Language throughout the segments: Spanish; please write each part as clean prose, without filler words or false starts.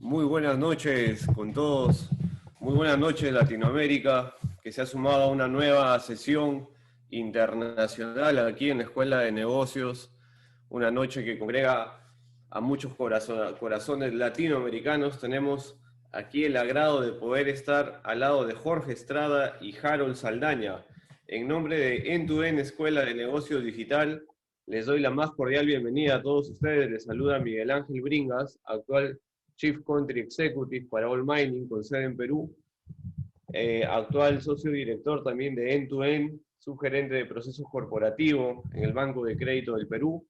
Muy buenas noches con todos. Muy buenas noches Latinoamérica, que se ha sumado a una nueva sesión internacional aquí en la Escuela de Negocios. Una noche que congrega a muchos corazones latinoamericanos. Tenemos aquí el agrado de poder estar al lado de Jorge Estrada y Harold Saldaña. En nombre de End-to-End Escuela de Negocios Digital, les doy la más cordial bienvenida a todos ustedes. Les saluda Miguel Ángel Bringas, actual Chief Country Executive para All Mining con sede en Perú, actual socio director también de End-to-End, subgerente de procesos corporativos en el Banco de Crédito del Perú.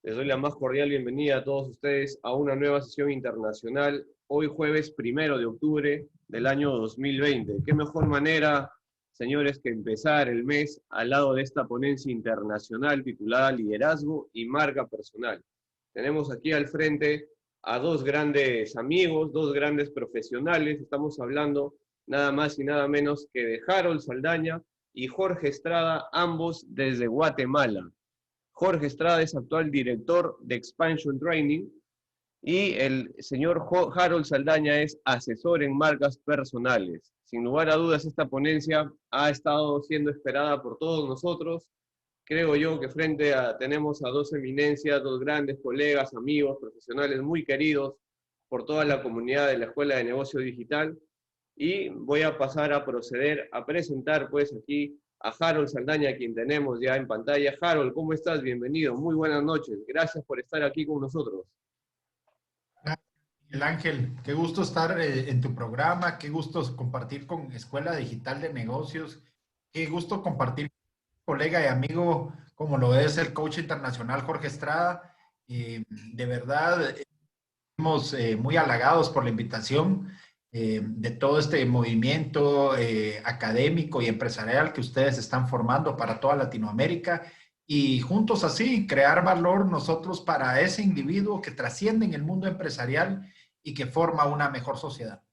Les doy la más cordial bienvenida a todos ustedes a una nueva sesión internacional, hoy jueves 1 de octubre del año 2020. ¿Qué mejor manera, señores, que empezar el mes al lado de esta ponencia internacional titulada Liderazgo y Marca Personal? Tenemos aquí al frente a dos grandes amigos, dos grandes profesionales. Estamos hablando nada más y nada menos que de Harold Saldaña y Jorge Estrada, ambos desde Guatemala. Jorge Estrada es actual director de Expansion Training y el señor Harold Saldaña es asesor en marcas personales. Sin lugar a dudas, esta ponencia ha estado siendo esperada por todos nosotros. Creo yo que tenemos a dos eminencias, dos grandes colegas, amigos, profesionales muy queridos por toda la comunidad de la Escuela de Negocio Digital. Y voy a pasar a proceder a presentar pues aquí a Harold Saldaña, quien tenemos ya en pantalla. Harold, ¿cómo estás? Bienvenido, muy buenas noches. Gracias por estar aquí con nosotros. Miguel Ángel, qué gusto estar en tu programa, qué gusto compartir con Escuela Digital de Negocios, qué gusto compartir con colega y amigo como lo es el coach internacional Jorge Estrada. De verdad, estamos muy halagados por la invitación de todo este movimiento académico y empresarial que ustedes están formando para toda Latinoamérica y juntos así crear valor nosotros para ese individuo que trasciende en el mundo empresarial y que forma una mejor sociedad.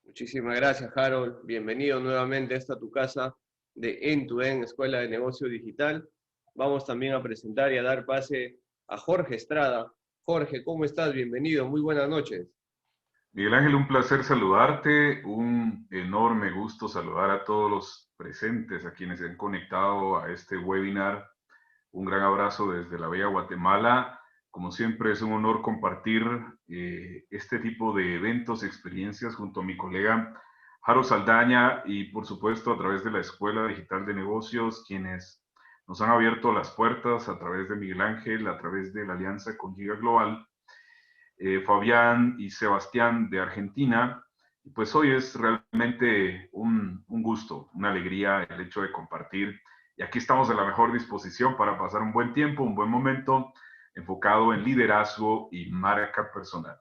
Muchísimas gracias, Harold. Bienvenido nuevamente a esta tu casa de End-to-End Escuela de Negocio Digital. Vamos también a presentar y a dar pase a Jorge Estrada. Jorge, ¿cómo estás? Bienvenido, muy buenas noches. Miguel Ángel, un placer saludarte, un enorme gusto saludar a todos los presentes, a quienes se han conectado a este webinar. Un gran abrazo desde la bella Guatemala. Como siempre es un honor compartir este tipo de eventos, experiencias junto a mi colega Jaro Saldaña y por supuesto a través de la Escuela Digital de Negocios, quienes nos han abierto las puertas a través de Miguel Ángel, a través de la alianza con Giga Global. Fabián y Sebastián de Argentina. Y pues hoy es realmente un gusto, una alegría el hecho de compartir. Y aquí estamos a la mejor disposición para pasar un buen tiempo, un buen momento enfocado en liderazgo y marca personal.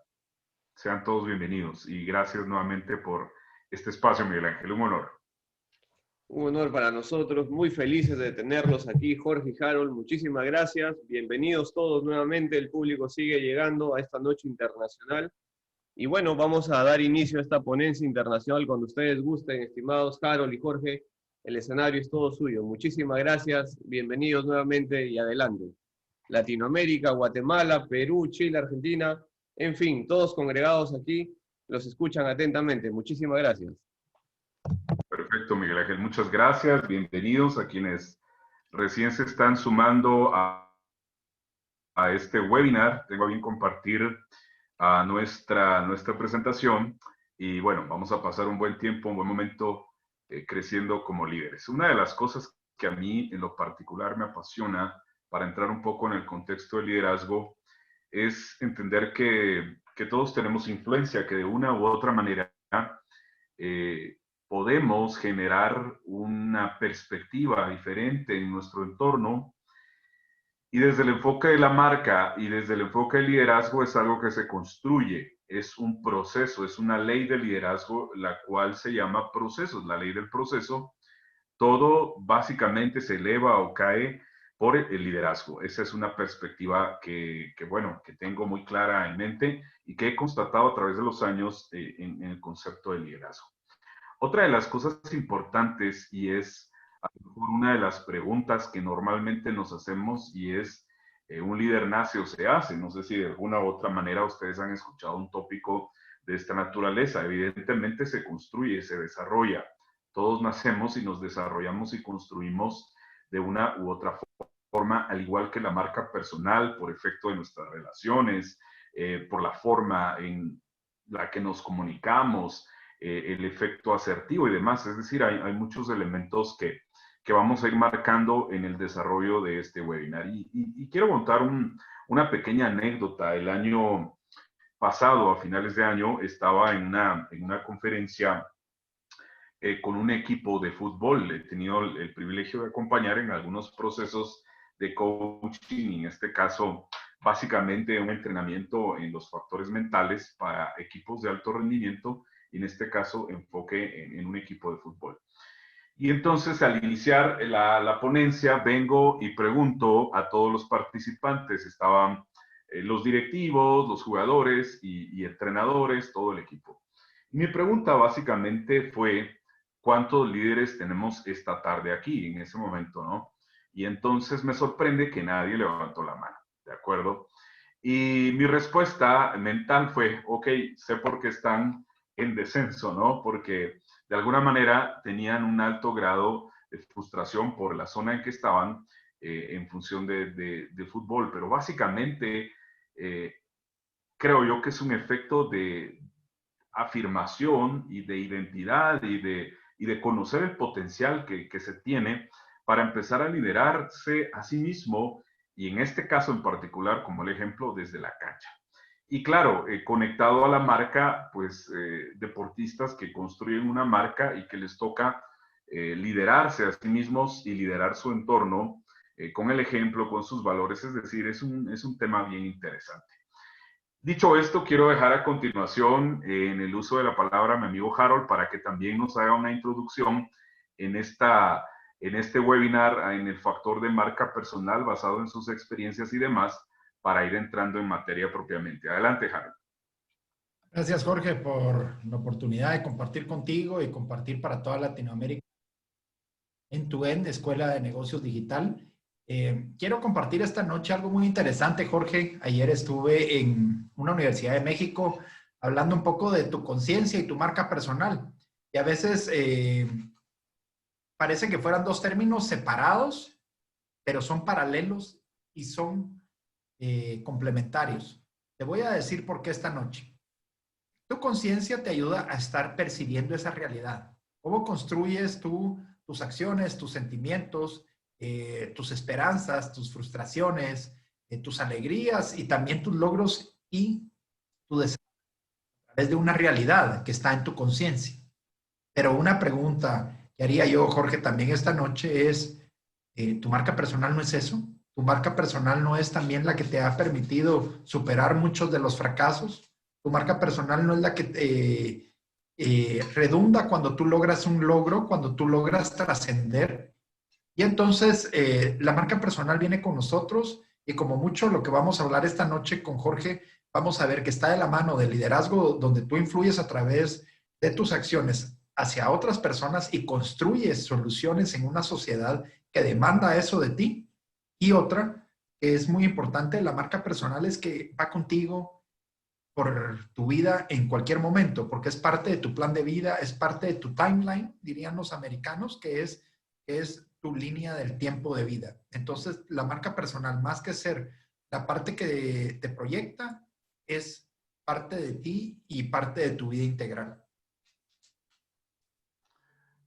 Sean todos bienvenidos y gracias nuevamente por este espacio, Miguel Ángel. Un honor. Un honor para nosotros, muy felices de tenerlos aquí, Jorge y Harold. Muchísimas gracias. Bienvenidos todos nuevamente. El público sigue llegando a esta noche internacional. Y bueno, vamos a dar inicio a esta ponencia internacional cuando ustedes gusten, estimados Harold y Jorge. El escenario es todo suyo. Muchísimas gracias. Bienvenidos nuevamente y adelante. Latinoamérica, Guatemala, Perú, Chile, Argentina, en fin, todos congregados aquí, los escuchan atentamente. Muchísimas gracias. Perfecto, Miguel Ángel. Muchas gracias. Bienvenidos a quienes recién se están sumando a este webinar. Tengo a bien compartir a nuestra presentación y bueno, vamos a pasar un buen tiempo, un buen momento creciendo como líderes. Una de las cosas que a mí en lo particular me apasiona para entrar un poco en el contexto del liderazgo es entender que todos tenemos influencia, que de una u otra manera podemos generar una perspectiva diferente en nuestro entorno. Y desde el enfoque de la marca y desde el enfoque del liderazgo es algo que se construye, es un proceso, es una ley de liderazgo, la cual se llama procesos, la ley del proceso. Todo básicamente se eleva o cae por el liderazgo. Esa es una perspectiva bueno, que tengo muy clara en mente y que he constatado a través de los años en el concepto de liderazgo. Otra de las cosas importantes y es a lo mejor una de las preguntas que normalmente nos hacemos y es un líder nace o se hace. No sé si de alguna u otra manera ustedes han escuchado un tópico de esta naturaleza. Evidentemente se construye, se desarrolla. Todos nacemos y nos desarrollamos y construimos de una u otra forma, al igual que la marca personal, por efecto de nuestras relaciones, por la forma en la que nos comunicamos, el efecto asertivo y demás. Es decir, hay muchos elementos que vamos a ir marcando en el desarrollo de este webinar. Y quiero contar una pequeña anécdota. El año pasado, a finales de año, estaba en una conferencia con un equipo de fútbol. He tenido el privilegio de acompañar en algunos procesos de coaching, en este caso, básicamente un entrenamiento en los factores mentales para equipos de alto rendimiento, y en este caso enfoque en un equipo de fútbol. Y entonces, al iniciar la ponencia, vengo y pregunto a todos los participantes. Estaban los directivos, los jugadores y entrenadores, todo el equipo. Y mi pregunta básicamente fue, ¿cuántos líderes tenemos esta tarde aquí, en ese momento, no? Y entonces me sorprende que nadie levantó la mano, ¿de acuerdo? Y mi respuesta mental fue, ok, sé por qué están en descenso, ¿no? Porque de alguna manera tenían un alto grado de frustración por la zona en que estaban en función de fútbol, pero básicamente creo yo que es un efecto de afirmación y de identidad y de conocer el potencial que se tiene para empezar a liderarse a sí mismo, y en este caso en particular, como el ejemplo, desde la cancha. Y claro, conectado a la marca, pues deportistas que construyen una marca y que les toca liderarse a sí mismos y liderar su entorno con el ejemplo, con sus valores. Es decir, es un tema bien interesante. Dicho esto, quiero dejar a continuación en el uso de la palabra a mi amigo Harold para que también nos haga una introducción en este webinar, en el factor de marca personal basado en sus experiencias y demás, para ir entrando en materia propiamente. Adelante, Harold. Gracias, Jorge, por la oportunidad de compartir contigo y compartir para toda Latinoamérica End-to-End, Escuela de Negocios Digital. Quiero compartir esta noche algo muy interesante, Jorge. Ayer estuve en una universidad de México hablando un poco de tu conciencia y tu marca personal. Y a veces parece que fueran dos términos separados, pero son paralelos y son complementarios. Te voy a decir por qué esta noche. Tu conciencia te ayuda a estar percibiendo esa realidad. ¿Cómo construyes tú tus acciones, tus sentimientos, tus esperanzas, tus frustraciones, tus alegrías y también tus logros y tu deseo a través de una realidad que está en tu conciencia? Pero una pregunta que haría yo, Jorge, también esta noche es, ¿tu marca personal no es eso? ¿Tu marca personal no es también la que te ha permitido superar muchos de los fracasos? ¿Tu marca personal no es la que redunda cuando tú logras un logro, cuando tú logras trascender? Y entonces la marca personal viene con nosotros, y como mucho lo que vamos a hablar esta noche con Jorge, vamos a ver que está de la mano del liderazgo, donde tú influyes a través de tus acciones hacia otras personas y construyes soluciones en una sociedad que demanda eso de ti. Y otra que es muy importante, la marca personal, es que va contigo por tu vida en cualquier momento, porque es parte de tu plan de vida, es parte de tu timeline, dirían los americanos, que es tu línea del tiempo de vida. Entonces, la marca personal, más que ser la parte que te proyecta, es parte de ti y parte de tu vida integral.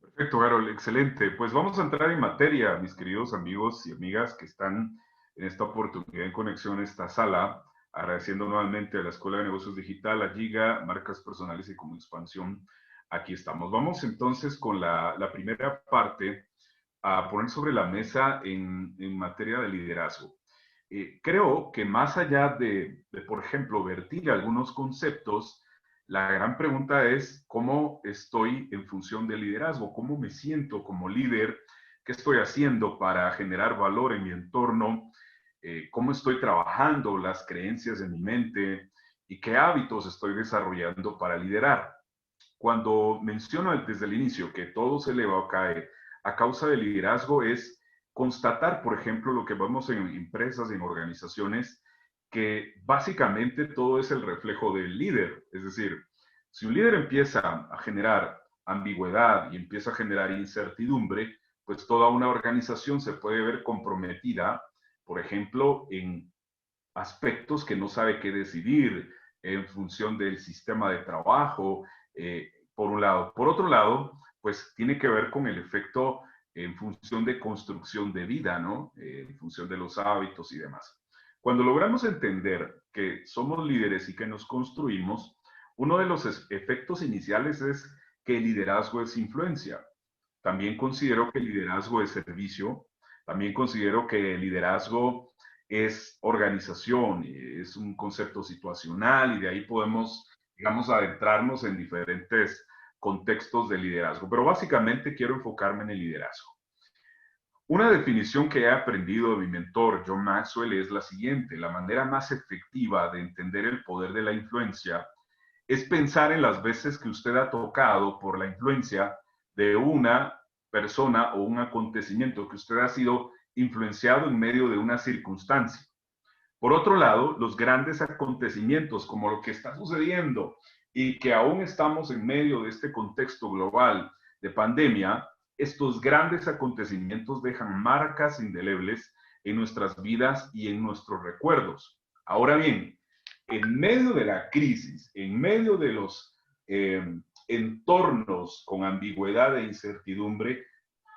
Perfecto, Harold, excelente. Pues vamos a entrar en materia, mis queridos amigos y amigas que están en esta oportunidad en conexión a esta sala, agradeciendo nuevamente a la Escuela de Negocios Digital, a Giga, Marcas Personales y como Expansión. Aquí estamos. Vamos entonces con la primera parte a poner sobre la mesa en materia de liderazgo. Creo que más allá de, por ejemplo, vertir algunos conceptos, la gran pregunta es cómo estoy en función del liderazgo, cómo me siento como líder, qué estoy haciendo para generar valor en mi entorno, cómo estoy trabajando las creencias en mi mente y qué hábitos estoy desarrollando para liderar. Cuando menciono desde el inicio que todo se eleva o cae a causa del liderazgo, es constatar, por ejemplo, lo que vemos en empresas, en organizaciones, que básicamente todo es el reflejo del líder. Es decir, si un líder empieza a generar ambigüedad y empieza a generar incertidumbre, pues toda una organización se puede ver comprometida, por ejemplo, en aspectos que no sabe qué decidir en función del sistema de trabajo, por un lado. Por otro lado, pues tiene que ver con el efecto en función de construcción de vida, ¿no? En función de los hábitos y demás. Cuando logramos entender que somos líderes y que nos construimos, uno de los efectos iniciales es que el liderazgo es influencia. También considero que el liderazgo es servicio. También considero que el liderazgo es organización, es un concepto situacional y de ahí podemos, digamos, adentrarnos en diferentes contextos de liderazgo. Pero básicamente quiero enfocarme en el liderazgo. Una definición que he aprendido de mi mentor, John Maxwell, es la siguiente: la manera más efectiva de entender el poder de la influencia es pensar en las veces que usted ha tocado por la influencia de una persona o un acontecimiento, que usted ha sido influenciado en medio de una circunstancia. Por otro lado, los grandes acontecimientos como lo que está sucediendo y que aún estamos en medio de este contexto global de pandemia, estos grandes acontecimientos dejan marcas indelebles en nuestras vidas y en nuestros recuerdos. Ahora bien, en medio de la crisis, en medio de los entornos con ambigüedad e incertidumbre,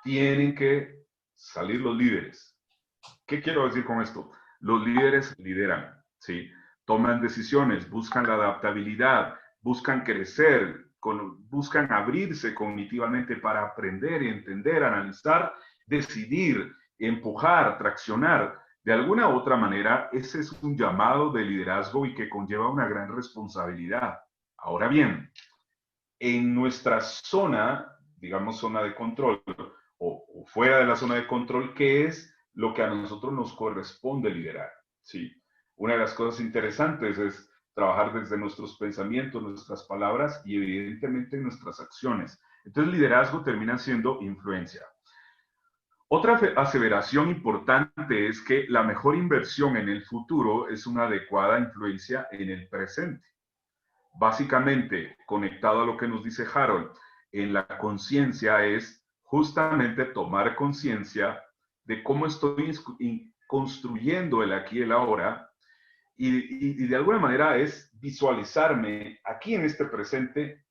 tienen que salir los líderes. ¿Qué quiero decir con esto? Los líderes lideran, ¿sí? Toman decisiones, buscan la adaptabilidad, buscan crecer, buscan abrirse cognitivamente para aprender y entender, analizar, decidir, empujar, traccionar. De alguna u otra manera, ese es un llamado de liderazgo y que conlleva una gran responsabilidad. Ahora bien, en nuestra zona, digamos zona de control, o fuera de la zona de control, ¿qué es lo que a nosotros nos corresponde liderar? ¿Sí? Una de las cosas interesantes es trabajar desde nuestros pensamientos, nuestras palabras y evidentemente nuestras acciones. Entonces, liderazgo termina siendo influencia. Otra aseveración importante es que la mejor inversión en el futuro es una adecuada influencia en el presente. Básicamente, conectado a lo que nos dice Harold, en la conciencia es justamente tomar conciencia de cómo estoy construyendo el aquí y el ahora, y de alguna manera es visualizarme aquí en este presente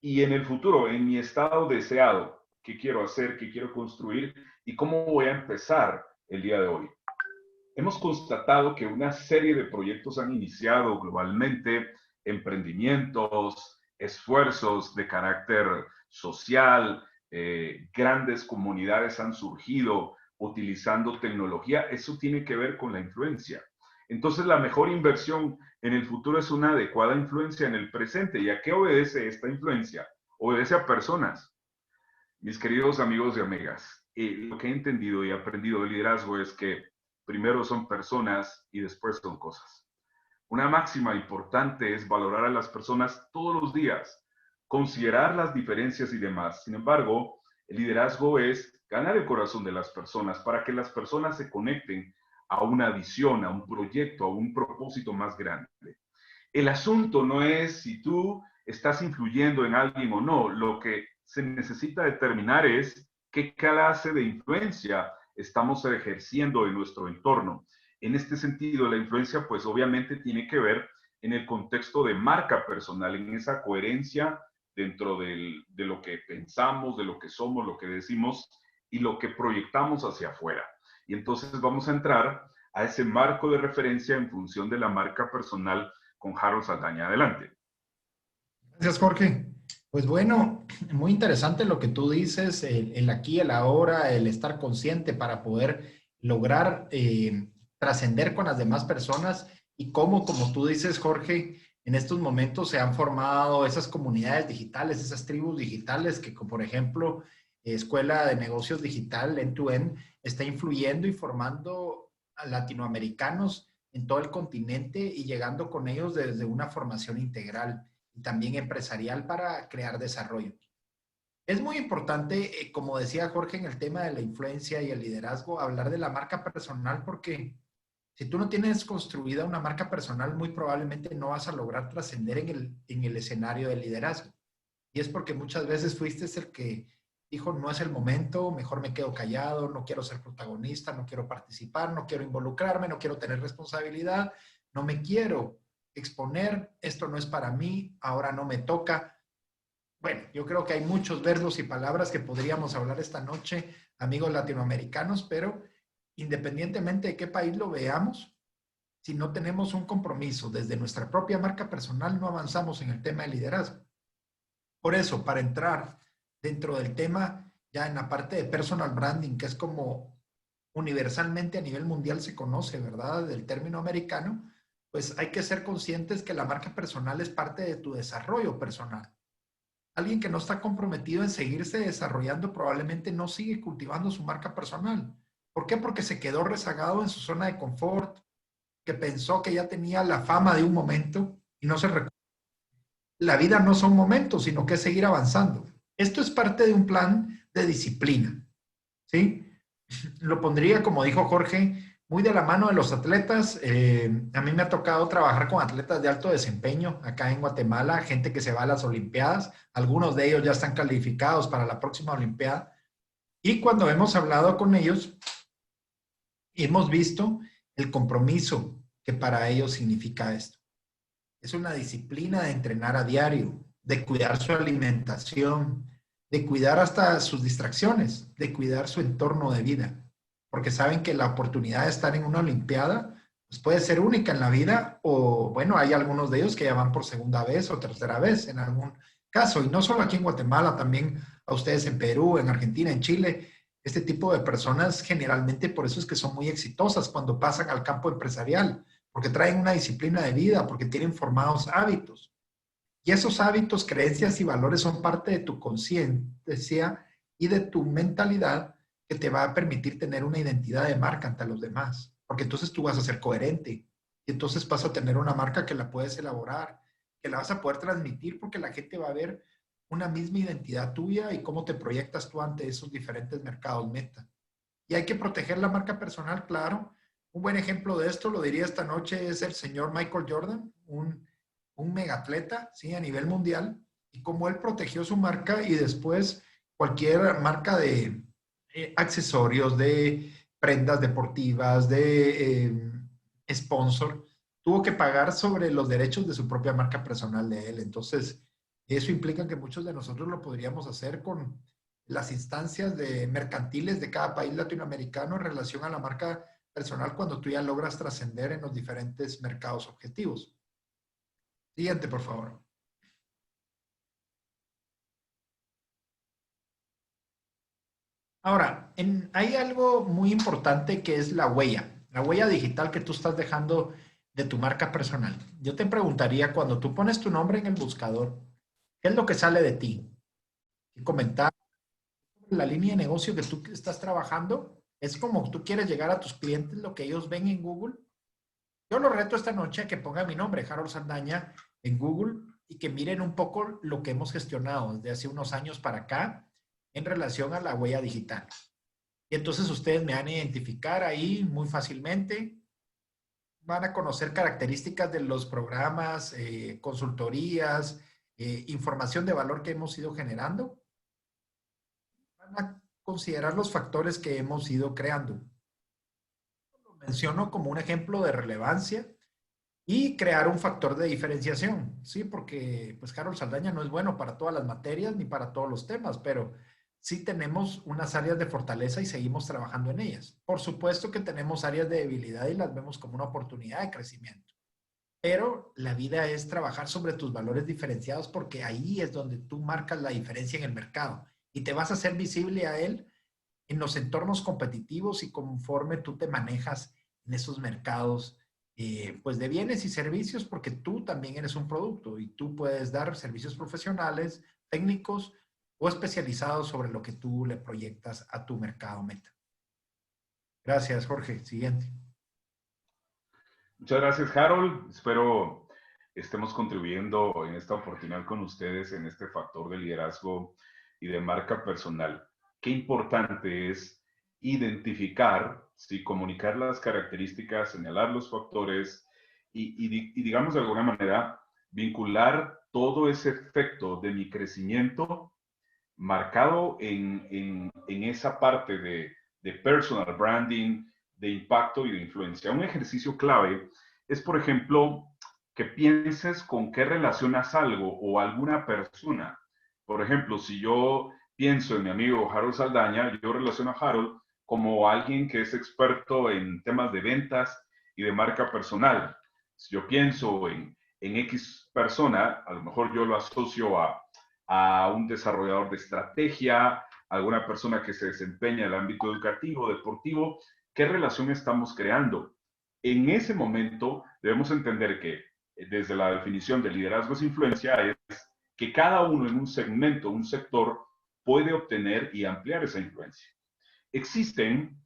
y en el futuro, en mi estado deseado, qué quiero hacer, qué quiero construir y cómo voy a empezar el día de hoy. Hemos constatado que una serie de proyectos han iniciado globalmente, emprendimientos, esfuerzos de carácter social, grandes comunidades han surgido utilizando tecnología. Eso tiene que ver con la influencia. Entonces, la mejor inversión en el futuro es una adecuada influencia en el presente. ¿Y a qué obedece esta influencia? Obedece a personas. Mis queridos amigos y amigas, lo que he entendido y aprendido de liderazgo es que primero son personas y después son cosas. Una máxima importante es valorar a las personas todos los días, considerar las diferencias y demás. Sin embargo, el liderazgo es ganar el corazón de las personas para que las personas se conecten a una visión, a un proyecto, a un propósito más grande. El asunto no es si tú estás influyendo en alguien o no. Lo que se necesita determinar es qué clase de influencia estamos ejerciendo en nuestro entorno. En este sentido, la influencia, pues obviamente tiene que ver en el contexto de marca personal, en esa coherencia dentro de lo que pensamos, de lo que somos, lo que decimos y lo que proyectamos hacia afuera. Y entonces vamos a entrar a ese marco de referencia en función de la marca personal con Harold Saldaña. Adelante. Gracias, Jorge. Pues bueno, muy interesante lo que tú dices, el aquí, el ahora, el estar consciente para poder lograr trascender con las demás personas y cómo, como tú dices, Jorge, en estos momentos se han formado esas comunidades digitales, esas tribus digitales que, por ejemplo, Escuela de Negocios Digital, End-to-End, está influyendo y formando a latinoamericanos en todo el continente y llegando con ellos desde una formación integral y también empresarial para crear desarrollo. Es muy importante, como decía Jorge, en el tema de la influencia y el liderazgo, hablar de la marca personal, porque si tú no tienes construida una marca personal, muy probablemente no vas a lograr trascender en el escenario del liderazgo. Y es porque muchas veces fuiste el que dijo, no es el momento, mejor me quedo callado, no quiero ser protagonista, no quiero participar, no quiero involucrarme, no quiero tener responsabilidad, no me quiero exponer, esto no es para mí, ahora no me toca. Bueno, yo creo que hay muchos verbos y palabras que podríamos hablar esta noche, amigos latinoamericanos, pero independientemente de qué país lo veamos, si no tenemos un compromiso desde nuestra propia marca personal, no avanzamos en el tema de liderazgo. Por eso, para entrar dentro del tema, ya en la parte de personal branding, que es como universalmente a nivel mundial se conoce, ¿verdad? Del término americano, pues hay que ser conscientes que la marca personal es parte de tu desarrollo personal. Alguien que no está comprometido en seguirse desarrollando probablemente no sigue cultivando su marca personal. ¿Por qué? Porque se quedó rezagado en su zona de confort, que pensó que ya tenía la fama de un momento y no se recuerda. La vida no son momentos, sino que es seguir avanzando. Esto es parte de un plan de disciplina, ¿sí? Lo pondría, como dijo Jorge, muy de la mano de los atletas. A mí me ha tocado trabajar con atletas de alto desempeño acá en Guatemala, gente que se va a las Olimpiadas. Algunos de ellos ya están calificados para la próxima Olimpiada. Y cuando hemos hablado con ellos, hemos visto el compromiso que para ellos significa esto. Es una disciplina de entrenar a diario, de cuidar su alimentación, de cuidar hasta sus distracciones, de cuidar su entorno de vida, porque saben que la oportunidad de estar en una olimpiada pues puede ser única en la vida o, bueno, hay algunos de ellos que ya van por segunda vez o tercera vez en algún caso, y no solo aquí en Guatemala, también a ustedes en Perú, en Argentina, en Chile. Este tipo de personas generalmente por eso es que son muy exitosas cuando pasan al campo empresarial, porque traen una disciplina de vida, porque tienen formados hábitos. Y esos hábitos, creencias y valores son parte de tu conciencia y de tu mentalidad que te va a permitir tener una identidad de marca ante los demás. Porque entonces tú vas a ser coherente y entonces vas a tener una marca que la puedes elaborar, que la vas a poder transmitir porque la gente va a ver una misma identidad tuya y cómo te proyectas tú ante esos diferentes mercados meta. Y hay que proteger la marca personal, claro. Un buen ejemplo de esto, lo diría esta noche, es el señor Michael Jordan, un megatleta, ¿sí? A nivel mundial, y cómo él protegió su marca y después cualquier marca de accesorios, de prendas deportivas, de sponsor, tuvo que pagar sobre los derechos de su propia marca personal de él. Entonces, eso implica que muchos de nosotros lo podríamos hacer con las instancias de mercantiles de cada país latinoamericano en relación a la marca personal cuando tú ya logras trascender en los diferentes mercados objetivos. Siguiente, por favor. Ahora, hay algo muy importante que es la huella digital que tú estás dejando de tu marca personal. Yo te preguntaría, cuando tú pones tu nombre en el buscador, ¿qué es lo que sale de ti? ¿Qué comentario? La línea de negocio que tú estás trabajando, es como tú quieres llegar a tus clientes, lo que ellos ven en Google. Yo lo reto esta noche a que ponga mi nombre, Harold Saldaña, en Google y que miren un poco lo que hemos gestionado desde hace unos años para acá en relación a la huella digital. Y entonces ustedes me van a identificar ahí muy fácilmente, van a conocer características de los programas, consultorías, información de valor que hemos ido generando. Van a considerar los factores que hemos ido creando. Lo menciono como un ejemplo de relevancia y crear un factor de diferenciación, ¿sí? Porque pues Harold Saldaña no es bueno para todas las materias ni para todos los temas, pero sí tenemos unas áreas de fortaleza y seguimos trabajando en ellas. Por supuesto que tenemos áreas de debilidad y las vemos como una oportunidad de crecimiento, pero la vida es trabajar sobre tus valores diferenciados porque ahí es donde tú marcas la diferencia en el mercado y te vas a hacer visible a él en los entornos competitivos y conforme tú te manejas en esos mercados pues de bienes y servicios, porque tú también eres un producto y tú puedes dar servicios profesionales, técnicos o especializados sobre lo que tú le proyectas a tu mercado meta. Gracias, Jorge. Siguiente. Muchas gracias, Harold. Espero estemos contribuyendo en esta oportunidad con ustedes en este factor de liderazgo y de marca personal. Qué importante es identificar, ¿sí? Comunicar las características, señalar los factores y digamos de alguna manera, vincular todo ese efecto de mi crecimiento marcado en esa parte de personal branding, de impacto y de influencia. Un ejercicio clave es, por ejemplo, que pienses con qué relacionas algo o alguna persona. Por ejemplo, si yo pienso en mi amigo Harold Saldaña, yo relaciono a Harold como alguien que es experto en temas de ventas y de marca personal. Si yo pienso en X persona, a lo mejor yo lo asocio a un desarrollador de estrategia, alguna persona que se desempeña en el ámbito educativo, deportivo. ¿Qué relación estamos creando? En ese momento debemos entender que desde la definición de liderazgo es influencia, es que cada uno en un segmento, un sector, puede obtener y ampliar esa influencia. Existen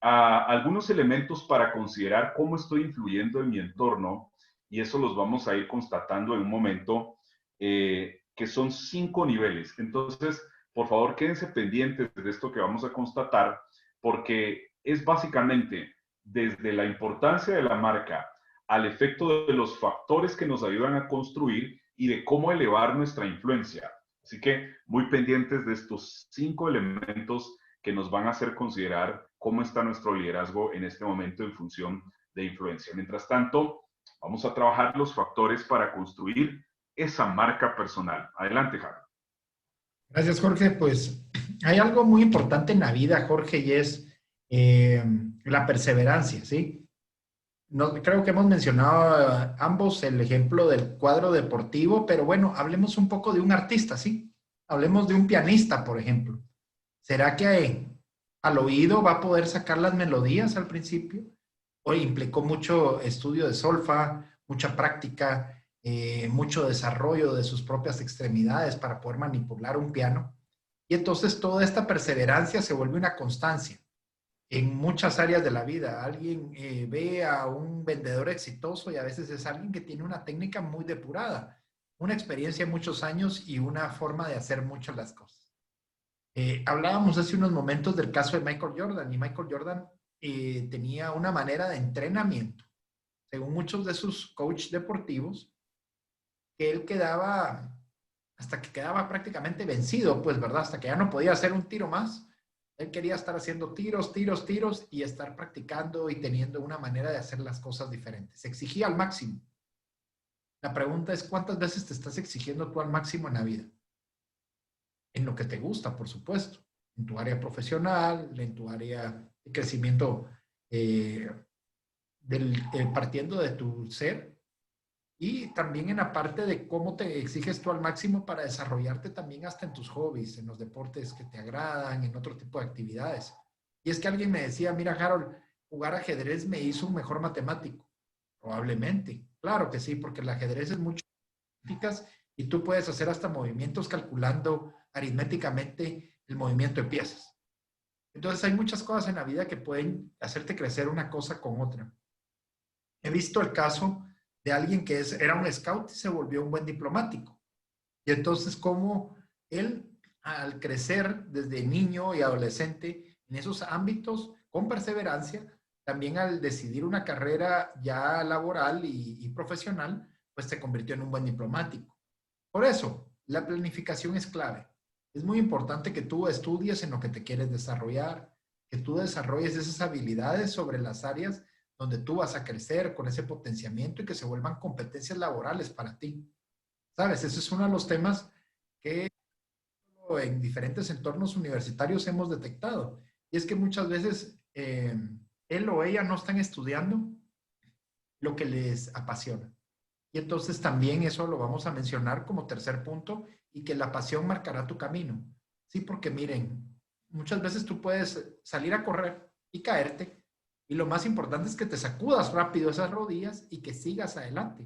algunos elementos para considerar cómo estoy influyendo en mi entorno y eso los vamos a ir constatando en un momento, que son 5 niveles. Entonces, por favor, quédense pendientes de esto que vamos a constatar, porque es básicamente desde la importancia de la marca al efecto de los factores que nos ayudan a construir y de cómo elevar nuestra influencia. Así que muy pendientes de estos 5 elementos que nos van a hacer considerar cómo está nuestro liderazgo en este momento en función de influencia. Mientras tanto, vamos a trabajar los factores para construir esa marca personal. Adelante, Jaro. Gracias, Jorge. Pues hay algo muy importante en la vida, Jorge, y es la perseverancia, ¿sí? No, creo que hemos mencionado ambos el ejemplo del cuadro deportivo, pero bueno, hablemos un poco de un artista, ¿sí? Hablemos de un pianista, por ejemplo. ¿Será que al oído va a poder sacar las melodías al principio? Hoy implicó mucho estudio de solfa, mucha práctica, mucho desarrollo de sus propias extremidades para poder manipular un piano. Y entonces toda esta perseverancia se vuelve una constancia en muchas áreas de la vida. Alguien ve a un vendedor exitoso y a veces es alguien que tiene una técnica muy depurada, una experiencia de muchos años y una forma de hacer muchas las cosas. Hablábamos hace unos momentos del caso de Michael Jordan y Michael Jordan tenía una manera de entrenamiento, según muchos de sus coaches deportivos, que él quedaba, hasta que quedaba prácticamente vencido, pues, ¿verdad? Hasta que ya no podía hacer un tiro más. Él quería estar haciendo tiros, tiros, tiros y estar practicando y teniendo una manera de hacer las cosas diferentes. Se exigía al máximo. La pregunta es, ¿cuántas veces te estás exigiendo tú al máximo en la vida? En lo que te gusta, por supuesto. En tu área profesional, en tu área de crecimiento, partiendo de tu ser, y también en la parte de cómo te exiges tú al máximo para desarrollarte también hasta en tus hobbies, en los deportes que te agradan, en otro tipo de actividades. Y es que alguien me decía, mira, Harold, jugar ajedrez me hizo un mejor matemático. Probablemente. Claro que sí, porque el ajedrez es mucho matemáticas y tú puedes hacer hasta movimientos calculando aritméticamente el movimiento de piezas. Entonces hay muchas cosas en la vida que pueden hacerte crecer una cosa con otra. He visto el caso de alguien que era un scout y se volvió un buen diplomático. Y entonces, como él, al crecer desde niño y adolescente en esos ámbitos, con perseverancia, también al decidir una carrera ya laboral y profesional, pues se convirtió en un buen diplomático. Por eso, la planificación es clave. Es muy importante que tú estudies en lo que te quieres desarrollar, que tú desarrolles esas habilidades sobre las áreas donde tú vas a crecer con ese potenciamiento y que se vuelvan competencias laborales para ti. ¿Sabes? Ese es uno de los temas que en diferentes entornos universitarios hemos detectado. Y es que muchas veces él o ella no están estudiando lo que les apasiona. Y entonces también eso lo vamos a mencionar como tercer punto y que la pasión marcará tu camino. Sí, porque miren, muchas veces tú puedes salir a correr y caerte y lo más importante es que te sacudas rápido esas rodillas y que sigas adelante.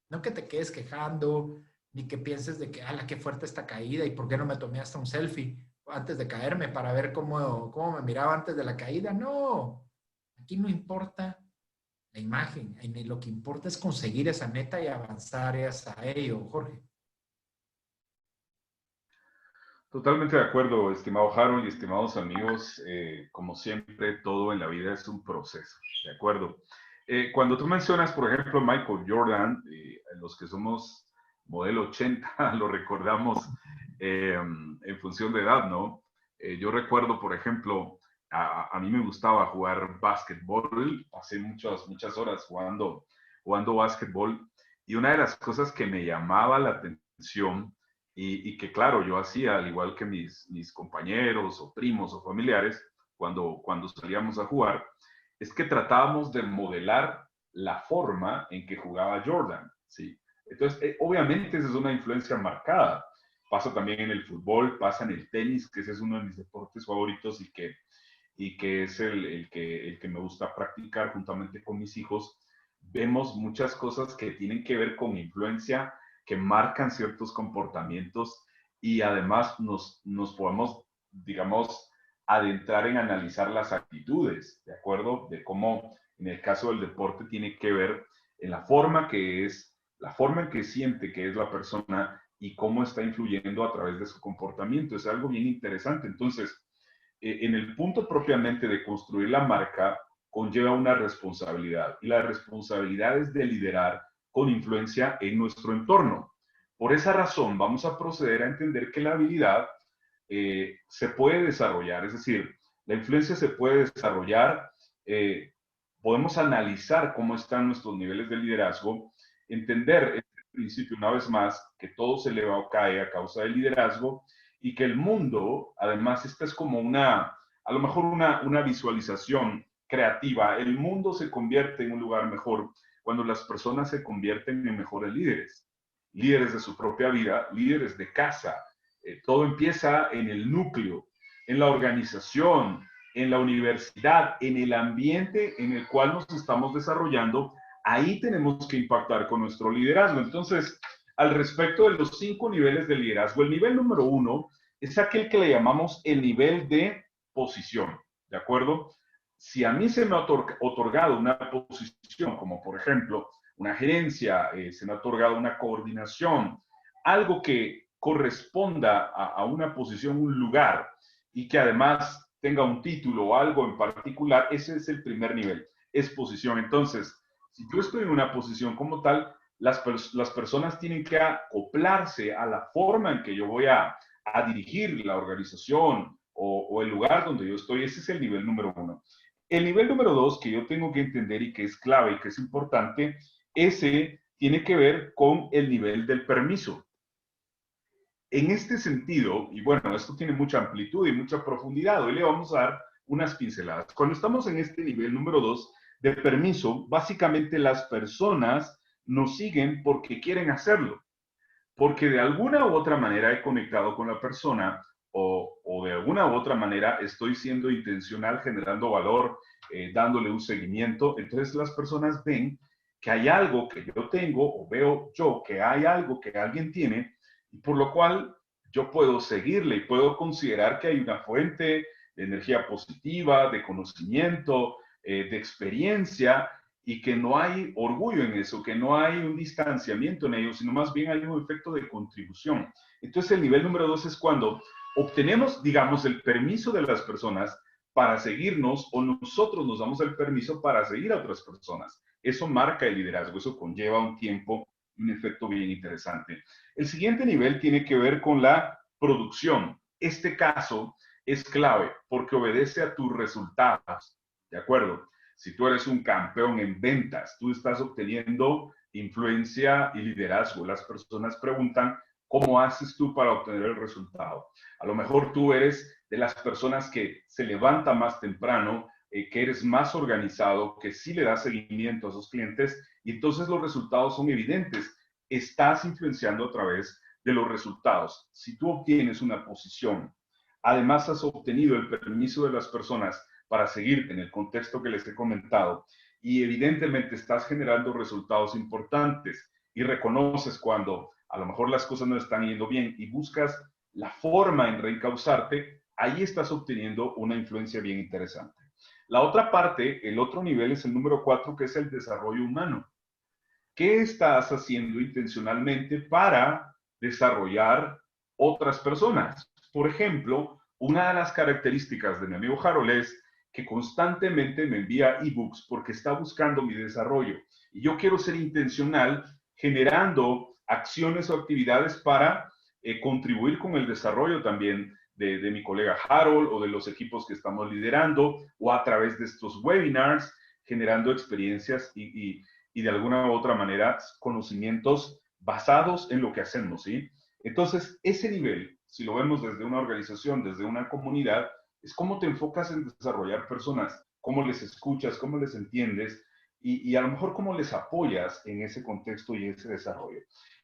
No que te quedes quejando ni que pienses de que, ala, qué fuerte esta caída y por qué no me tomé hasta un selfie antes de caerme para ver cómo me miraba antes de la caída. No, aquí no importa la imagen, lo que importa es conseguir esa meta y avanzar hacia ello, Jorge. Totalmente de acuerdo, estimado Harold y estimados amigos. Como siempre, todo en la vida es un proceso, ¿de acuerdo? Cuando tú mencionas, por ejemplo, Michael Jordan, los que somos modelo 80, lo recordamos en función de edad, ¿no? Yo recuerdo, por ejemplo, a mí me gustaba jugar básquetbol, pasé muchas horas jugando básquetbol, y una de las cosas que me llamaba la atención y que claro, yo hacía, al igual que mis compañeros o primos o familiares, cuando salíamos a jugar, es que tratábamos de modelar la forma en que jugaba Jordan, ¿sí? Entonces, obviamente esa es una influencia marcada. Pasa también en el fútbol, pasa en el tenis, que ese es uno de mis deportes favoritos y que es el que me gusta practicar juntamente con mis hijos. Vemos muchas cosas que tienen que ver con influencia, que marcan ciertos comportamientos y además nos podemos, digamos, adentrar en analizar las actitudes, ¿de acuerdo? De cómo en el caso del deporte tiene que ver en la forma que es, la forma en que siente que es la persona y cómo está influyendo a través de su comportamiento. Es algo bien interesante. Entonces, en el punto propiamente de construir la marca, conlleva una responsabilidad y la responsabilidad es de liderar con influencia en nuestro entorno. Por esa razón, vamos a proceder a entender que la habilidad se puede desarrollar, es decir, la influencia se puede desarrollar, podemos analizar cómo están nuestros niveles de liderazgo, entender este principio una vez más, que todo se eleva o cae a causa del liderazgo y que el mundo, además, esta es como a lo mejor una visualización creativa, el mundo se convierte en un lugar mejor cuando las personas se convierten en mejores líderes, líderes de su propia vida, líderes de casa. Todo empieza en el núcleo, en la organización, en la universidad, en el ambiente en el cual nos estamos desarrollando. Ahí tenemos que impactar con nuestro liderazgo. Entonces, al respecto de los 5 niveles de liderazgo, el nivel número 1 es aquel que le llamamos el nivel de posición, ¿de acuerdo? Si a mí se me ha otorgado una posición, como por ejemplo una gerencia, se me ha otorgado una coordinación, algo que corresponda a una posición, un lugar, y que además tenga un título o algo en particular, ese es el primer nivel, es posición. Entonces, si yo estoy en una posición como tal, las personas tienen que acoplarse a la forma en que yo voy a dirigir la organización o el lugar donde yo estoy. Ese es el nivel número 1. El nivel número 2 que yo tengo que entender y que es clave y que es importante, ese tiene que ver con el nivel del permiso. En este sentido, y bueno, esto tiene mucha amplitud y mucha profundidad, hoy le vamos a dar unas pinceladas. Cuando estamos en este nivel número 2 de permiso, básicamente las personas nos siguen porque quieren hacerlo, porque de alguna u otra manera he conectado con la persona o de alguna u otra manera estoy siendo intencional, generando valor, dándole un seguimiento. Entonces las personas ven que hay algo que yo tengo o veo yo que hay algo que alguien tiene y por lo cual yo puedo seguirle y puedo considerar que hay una fuente de energía positiva, de conocimiento, de experiencia y que no hay orgullo en eso, que no hay un distanciamiento en ello, sino más bien hay un efecto de contribución. Entonces el nivel número 2 es cuando obtenemos, digamos, el permiso de las personas para seguirnos o nosotros nos damos el permiso para seguir a otras personas. Eso marca el liderazgo, eso conlleva un tiempo, un efecto bien interesante. El siguiente nivel tiene que ver con la producción. Este caso es clave porque obedece a tus resultados, ¿de acuerdo? Si tú eres un campeón en ventas, tú estás obteniendo influencia y liderazgo. Las personas preguntan, ¿cómo haces tú para obtener el resultado? A lo mejor tú eres de las personas que se levanta más temprano, que eres más organizado, que sí le das seguimiento a sus clientes y entonces los resultados son evidentes. Estás influenciando a través de los resultados. Si tú obtienes una posición, además has obtenido el permiso de las personas para seguirte en el contexto que les he comentado y evidentemente estás generando resultados importantes y reconoces cuando a lo mejor las cosas no están yendo bien y buscas la forma en reencauzarte, ahí estás obteniendo una influencia bien interesante. La otra parte, el otro nivel es el número 4, que es el desarrollo humano. ¿Qué estás haciendo intencionalmente para desarrollar otras personas? Por ejemplo, una de las características de mi amigo Harold es que constantemente me envía ebooks porque está buscando mi desarrollo. Y yo quiero ser intencional generando acciones o actividades para contribuir con el desarrollo también de mi colega Harold o de los equipos que estamos liderando, o a través de estos webinars, generando experiencias y de alguna u otra manera conocimientos basados en lo que hacemos, ¿sí? Entonces, ese nivel, si lo vemos desde una organización, desde una comunidad, es cómo te enfocas en desarrollar personas, cómo les escuchas, cómo les entiendes y a lo mejor cómo les apoyas en ese contexto y ese desarrollo.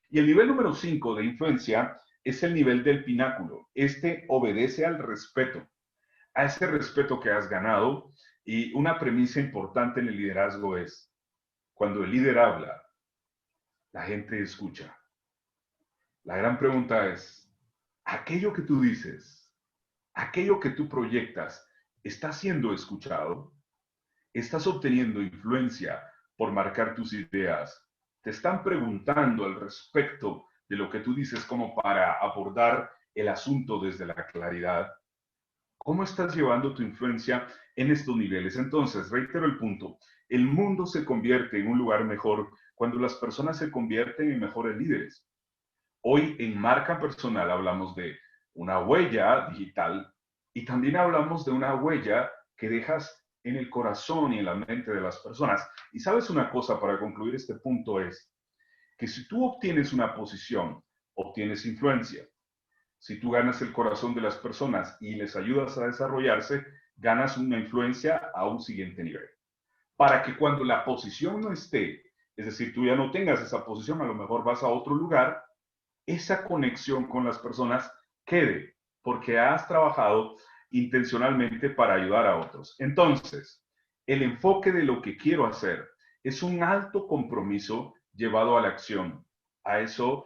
Y el nivel número 5 de influencia es el nivel del pináculo. Este obedece al respeto, a ese respeto que has ganado. Y una premisa importante en el liderazgo es, cuando el líder habla, la gente escucha. La gran pregunta es, ¿aquello que tú dices, aquello que tú proyectas, está siendo escuchado? ¿Estás obteniendo influencia por marcar tus ideas? ¿Te están preguntando al respecto de lo que tú dices como para abordar el asunto desde la claridad? ¿Cómo estás llevando tu influencia en estos niveles? Entonces, reitero el punto, el mundo se convierte en un lugar mejor cuando las personas se convierten en mejores líderes. Hoy en marca personal hablamos de una huella digital y también hablamos de una huella que dejas en el corazón y en la mente de las personas. Y sabes una cosa para concluir este punto es que si tú obtienes una posición, obtienes influencia. Si tú ganas el corazón de las personas y les ayudas a desarrollarse, ganas una influencia a un siguiente nivel. Para que cuando la posición no esté, es decir, tú ya no tengas esa posición, a lo mejor vas a otro lugar, esa conexión con las personas quede, porque has trabajado intencionalmente para ayudar a otros. Entonces, el enfoque de lo que quiero hacer es un alto compromiso llevado a la acción. A eso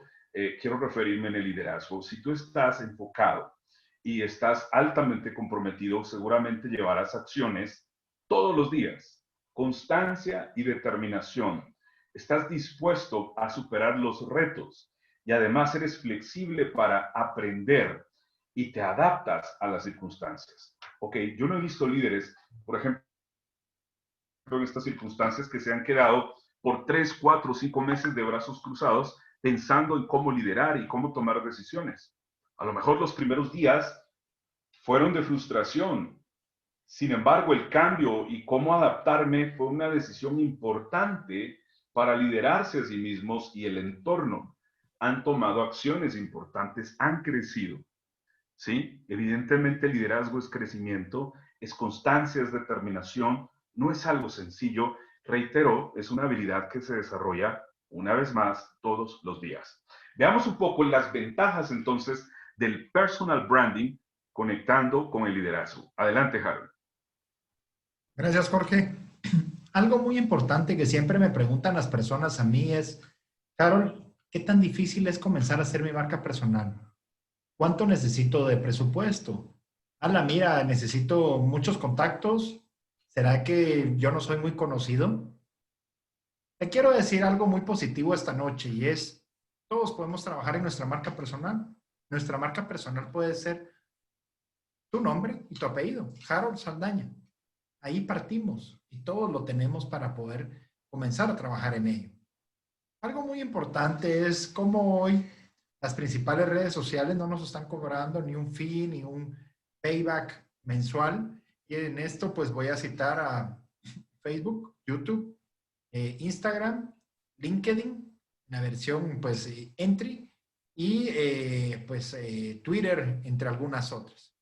quiero referirme en el liderazgo. Si tú estás enfocado y estás altamente comprometido, seguramente llevarás acciones todos los días. Constancia y determinación. Estás dispuesto a superar los retos y además eres flexible para aprender y te adaptas a las circunstancias. Ok, yo no he visto líderes, por ejemplo, en estas circunstancias que se han quedado por 3, 4, 5 meses de brazos cruzados pensando en cómo liderar y cómo tomar decisiones. A lo mejor los primeros días fueron de frustración. Sin embargo, el cambio y cómo adaptarme fue una decisión importante para liderarse a sí mismos y el entorno. Han tomado acciones importantes, han crecido. ¿Sí? Evidentemente el liderazgo es crecimiento, es constancia, es determinación, no es algo sencillo. Reitero, es una habilidad que se desarrolla una vez más todos los días. Veamos un poco las ventajas entonces del personal branding conectando con el liderazgo. Adelante, Harold. Gracias, Jorge. Algo muy importante que siempre me preguntan las personas a mí es, Carol, ¿qué tan difícil es comenzar a hacer mi marca personal? ¿Cuánto necesito de presupuesto? Mira, necesito muchos contactos. ¿Será que yo no soy muy conocido? Te quiero decir algo muy positivo esta noche y es, todos podemos trabajar en nuestra marca personal. Nuestra marca personal puede ser tu nombre y tu apellido, Harold Saldaña. Ahí partimos y todos lo tenemos para poder comenzar a trabajar en ello. Algo muy importante es cómo hoy las principales redes sociales no nos están cobrando ni un fee, ni un payback mensual. Y en esto pues voy a citar a Facebook, YouTube, Instagram, LinkedIn, la versión pues entry y Twitter, entre algunas otras.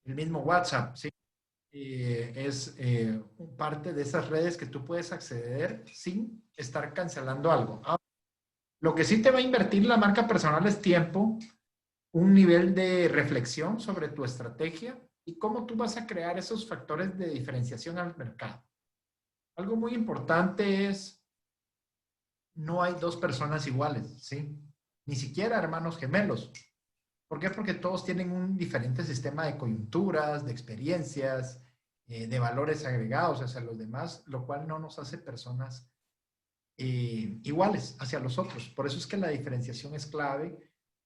El mismo WhatsApp, ¿sí? Es parte de esas redes que tú puedes acceder sin estar cancelando algo. Lo que sí te va a invertir la marca personal es tiempo, un nivel de reflexión sobre tu estrategia y cómo tú vas a crear esos factores de diferenciación al mercado. Algo muy importante es, no hay dos personas iguales, ¿sí? Ni siquiera hermanos gemelos. ¿Por qué? Porque todos tienen un diferente sistema de coyunturas, de experiencias, de valores agregados hacia los demás, lo cual no nos hace personas iguales hacia los otros. Por eso es que la diferenciación es clave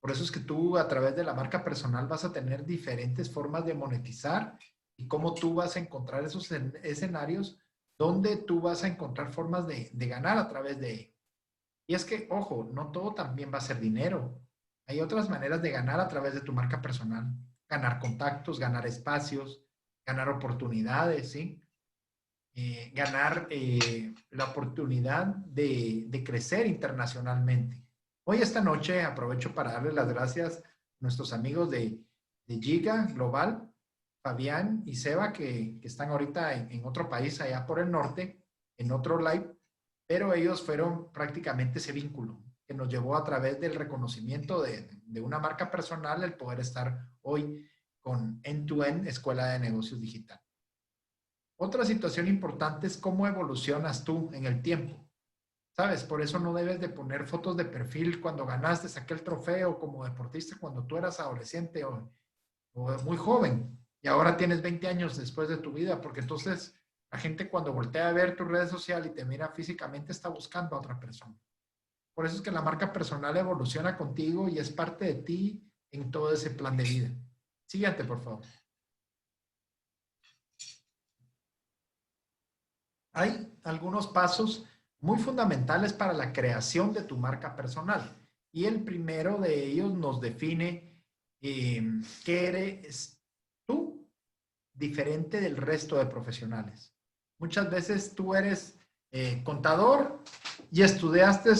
Por eso es que tú a través de la marca personal vas a tener diferentes formas de monetizar y cómo tú vas a encontrar esos escenarios donde tú vas a encontrar formas de ganar a través de ello. Y es que, ojo, no todo también va a ser dinero. Hay otras maneras de ganar a través de tu marca personal. Ganar contactos, ganar espacios, ganar oportunidades, ¿sí? Ganar la oportunidad de crecer internacionalmente. Hoy, esta noche, aprovecho para darles las gracias a nuestros amigos de Giga Global, Fabián y Seba, que están ahorita en otro país, allá por el norte, en otro live, pero ellos fueron prácticamente ese vínculo que nos llevó a través del reconocimiento de una marca personal el poder estar hoy con End-to-End Escuela de Negocios Digital. Otra situación importante es cómo evolucionas tú en el tiempo. ¿Sabes? Por eso no debes de poner fotos de perfil cuando ganaste aquel trofeo como deportista cuando tú eras adolescente o muy joven y ahora tienes 20 años después de tu vida, porque entonces la gente cuando voltea a ver tu red social y te mira físicamente está buscando a otra persona. Por eso es que la marca personal evoluciona contigo y es parte de ti en todo ese plan de vida. Siguiente, por favor. Hay algunos pasos muy fundamentales para la creación de tu marca personal. Y el primero de ellos nos define qué eres tú diferente del resto de profesionales. Muchas veces tú eres contador y estudiaste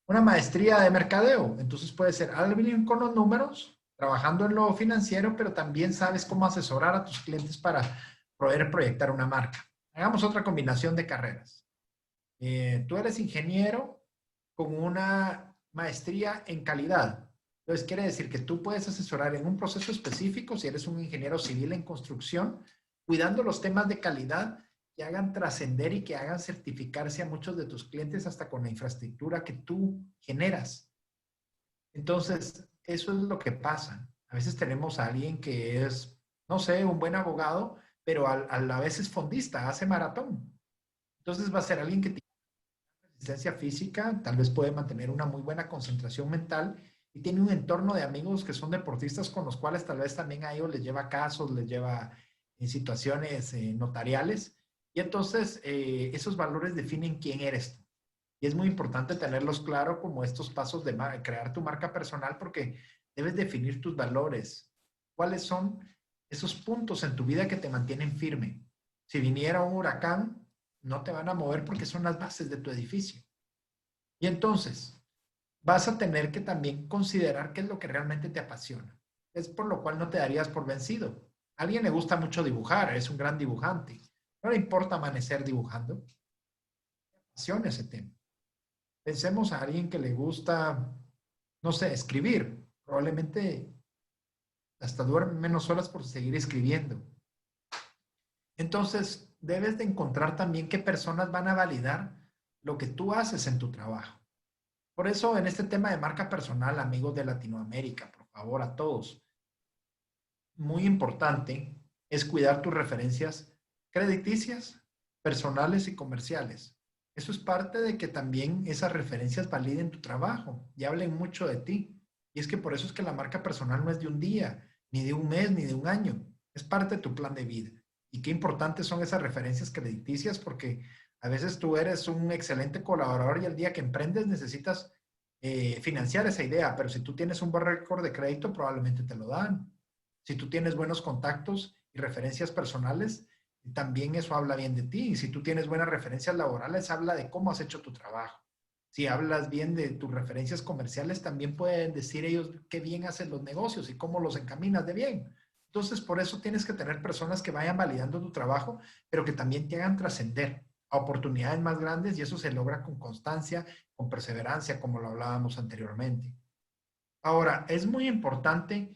una maestría de mercadeo. Entonces puede ser alguien con los números, trabajando en lo financiero, pero también sabes cómo asesorar a tus clientes para poder proyectar una marca. Hagamos otra combinación de carreras. Tú eres ingeniero con una maestría en calidad. Entonces, quiere decir que tú puedes asesorar en un proceso específico, si eres un ingeniero civil en construcción, cuidando los temas de calidad que hagan trascender y que hagan certificarse a muchos de tus clientes hasta con la infraestructura que tú generas. Entonces, eso es lo que pasa. A veces tenemos a alguien que es, no sé, un buen abogado, pero a la vez es fondista, hace maratón. Entonces va a ser alguien que tiene resistencia física, tal vez puede mantener una muy buena concentración mental y tiene un entorno de amigos que son deportistas con los cuales tal vez también a ellos les lleva casos, les lleva en situaciones notariales. Y entonces esos valores definen quién eres tú. Y es muy importante tenerlos claro como estos pasos de crear tu marca personal porque debes definir tus valores. ¿Cuáles son esos puntos en tu vida que te mantienen firme? Si viniera un huracán, no te van a mover porque son las bases de tu edificio. Y entonces, vas a tener que también considerar qué es lo que realmente te apasiona. Es por lo cual no te darías por vencido. A alguien le gusta mucho dibujar, es un gran dibujante. No le importa amanecer dibujando. Le apasiona ese tema. Pensemos a alguien que le gusta, no sé, escribir. Probablemente hasta duerme menos horas por seguir escribiendo. Entonces, debes de encontrar también qué personas van a validar lo que tú haces en tu trabajo. Por eso, en este tema de marca personal, amigos de Latinoamérica, por favor, a todos, muy importante es cuidar tus referencias crediticias, personales y comerciales. Eso es parte de que también esas referencias validen tu trabajo y hablen mucho de ti. Y es que por eso es que la marca personal no es de un día, ni de un mes, ni de un año. Es parte de tu plan de vida. Y qué importantes son esas referencias crediticias porque a veces tú eres un excelente colaborador y el día que emprendes necesitas financiar esa idea, pero si tú tienes un buen récord de crédito, probablemente te lo dan. Si tú tienes buenos contactos y referencias personales, también eso habla bien de ti. Y si tú tienes buenas referencias laborales, habla de cómo has hecho tu trabajo. Si hablas bien de tus referencias comerciales, también pueden decir ellos qué bien hacen los negocios y cómo los encaminas de bien. Entonces, por eso tienes que tener personas que vayan validando tu trabajo, pero que también te hagan trascender a oportunidades más grandes y eso se logra con constancia, con perseverancia, como lo hablábamos anteriormente. Ahora, es muy importante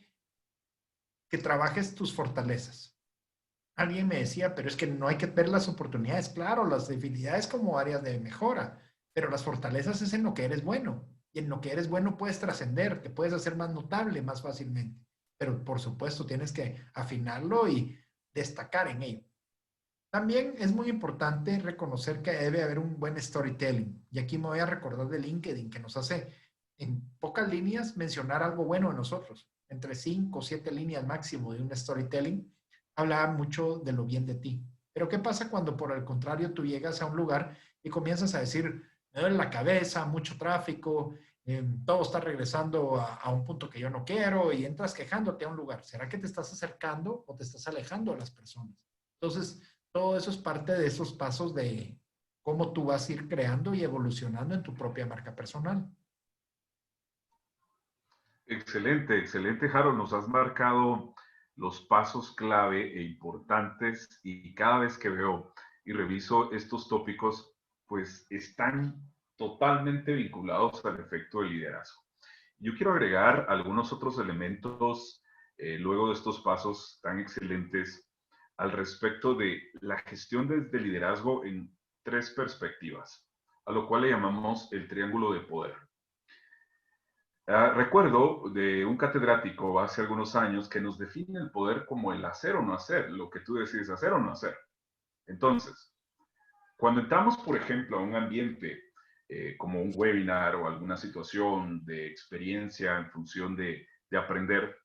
que trabajes tus fortalezas. Alguien me decía, pero es que no hay que ver las oportunidades. Claro, las debilidades como áreas de mejora, pero las fortalezas es en lo que eres bueno. Y en lo que eres bueno puedes trascender, te puedes hacer más notable más fácilmente. Pero por supuesto tienes que afinarlo y destacar en ello. También es muy importante reconocer que debe haber un buen storytelling. Y aquí me voy a recordar de LinkedIn, que nos hace en pocas líneas, mencionar algo bueno de nosotros. Entre 5 o 7 líneas máximo de un storytelling, hablar mucho de lo bien de ti. Pero ¿qué pasa cuando por el contrario tú llegas a un lugar y comienzas a decir, me duele la cabeza, mucho tráfico, todo está regresando a un punto que yo no quiero y entras quejándote a un lugar? ¿Será que te estás acercando o te estás alejando de las personas? Entonces, todo eso es parte de esos pasos de cómo tú vas a ir creando y evolucionando en tu propia marca personal. Excelente, excelente, Harold. Nos has marcado los pasos clave e importantes y cada vez que veo y reviso estos tópicos, pues están totalmente vinculados al efecto de liderazgo. Yo quiero agregar algunos otros elementos luego de estos pasos tan excelentes al respecto de la gestión de liderazgo en tres perspectivas, a lo cual le llamamos el triángulo de poder. Recuerdo de un catedrático hace algunos años que nos define el poder como el hacer o no hacer, lo que tú decides hacer o no hacer. Entonces, cuando entramos, por ejemplo, a un ambiente como un webinar o alguna situación de experiencia en función de aprender,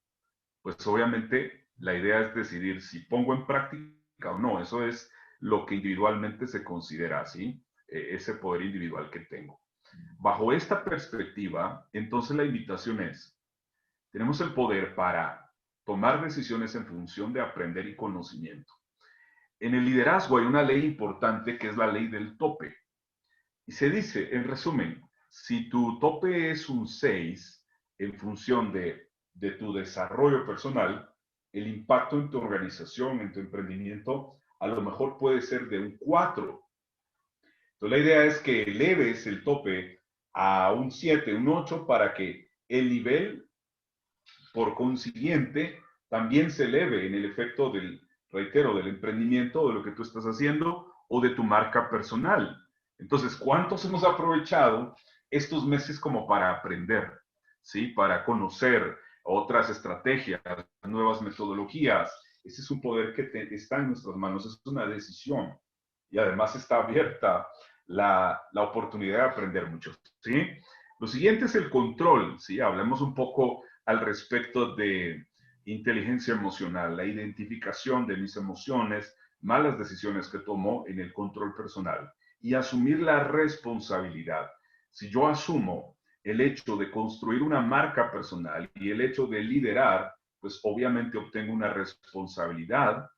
pues obviamente la idea es decidir si pongo en práctica o no. Eso es lo que individualmente se considera así, ese poder individual que tengo. Bajo esta perspectiva, entonces la invitación es, tenemos el poder para tomar decisiones en función de aprender y conocimiento. En el liderazgo hay una ley importante que es la ley del tope. Y se dice, en resumen, si tu tope es un 6 en función de tu desarrollo personal, el impacto en tu organización, en tu emprendimiento, a lo mejor puede ser de un 4. Entonces la idea es que eleves el tope a un 7, un 8, para que el nivel, por consiguiente, también se eleve en el efecto del, reitero, del emprendimiento, de lo que tú estás haciendo o de tu marca personal. Entonces, ¿cuántos hemos aprovechado estos meses como para aprender? ¿Sí? Para conocer otras estrategias, nuevas metodologías. Ese es un poder que está en nuestras manos, es una decisión. Y además está abierta la oportunidad de aprender mucho. ¿Sí? Lo siguiente es el control. ¿Sí? Hablemos un poco al respecto de inteligencia emocional, la identificación de mis emociones, malas decisiones que tomo en el control personal y asumir la responsabilidad. Si yo asumo el hecho de construir una marca personal y el hecho de liderar, pues obviamente obtengo una responsabilidad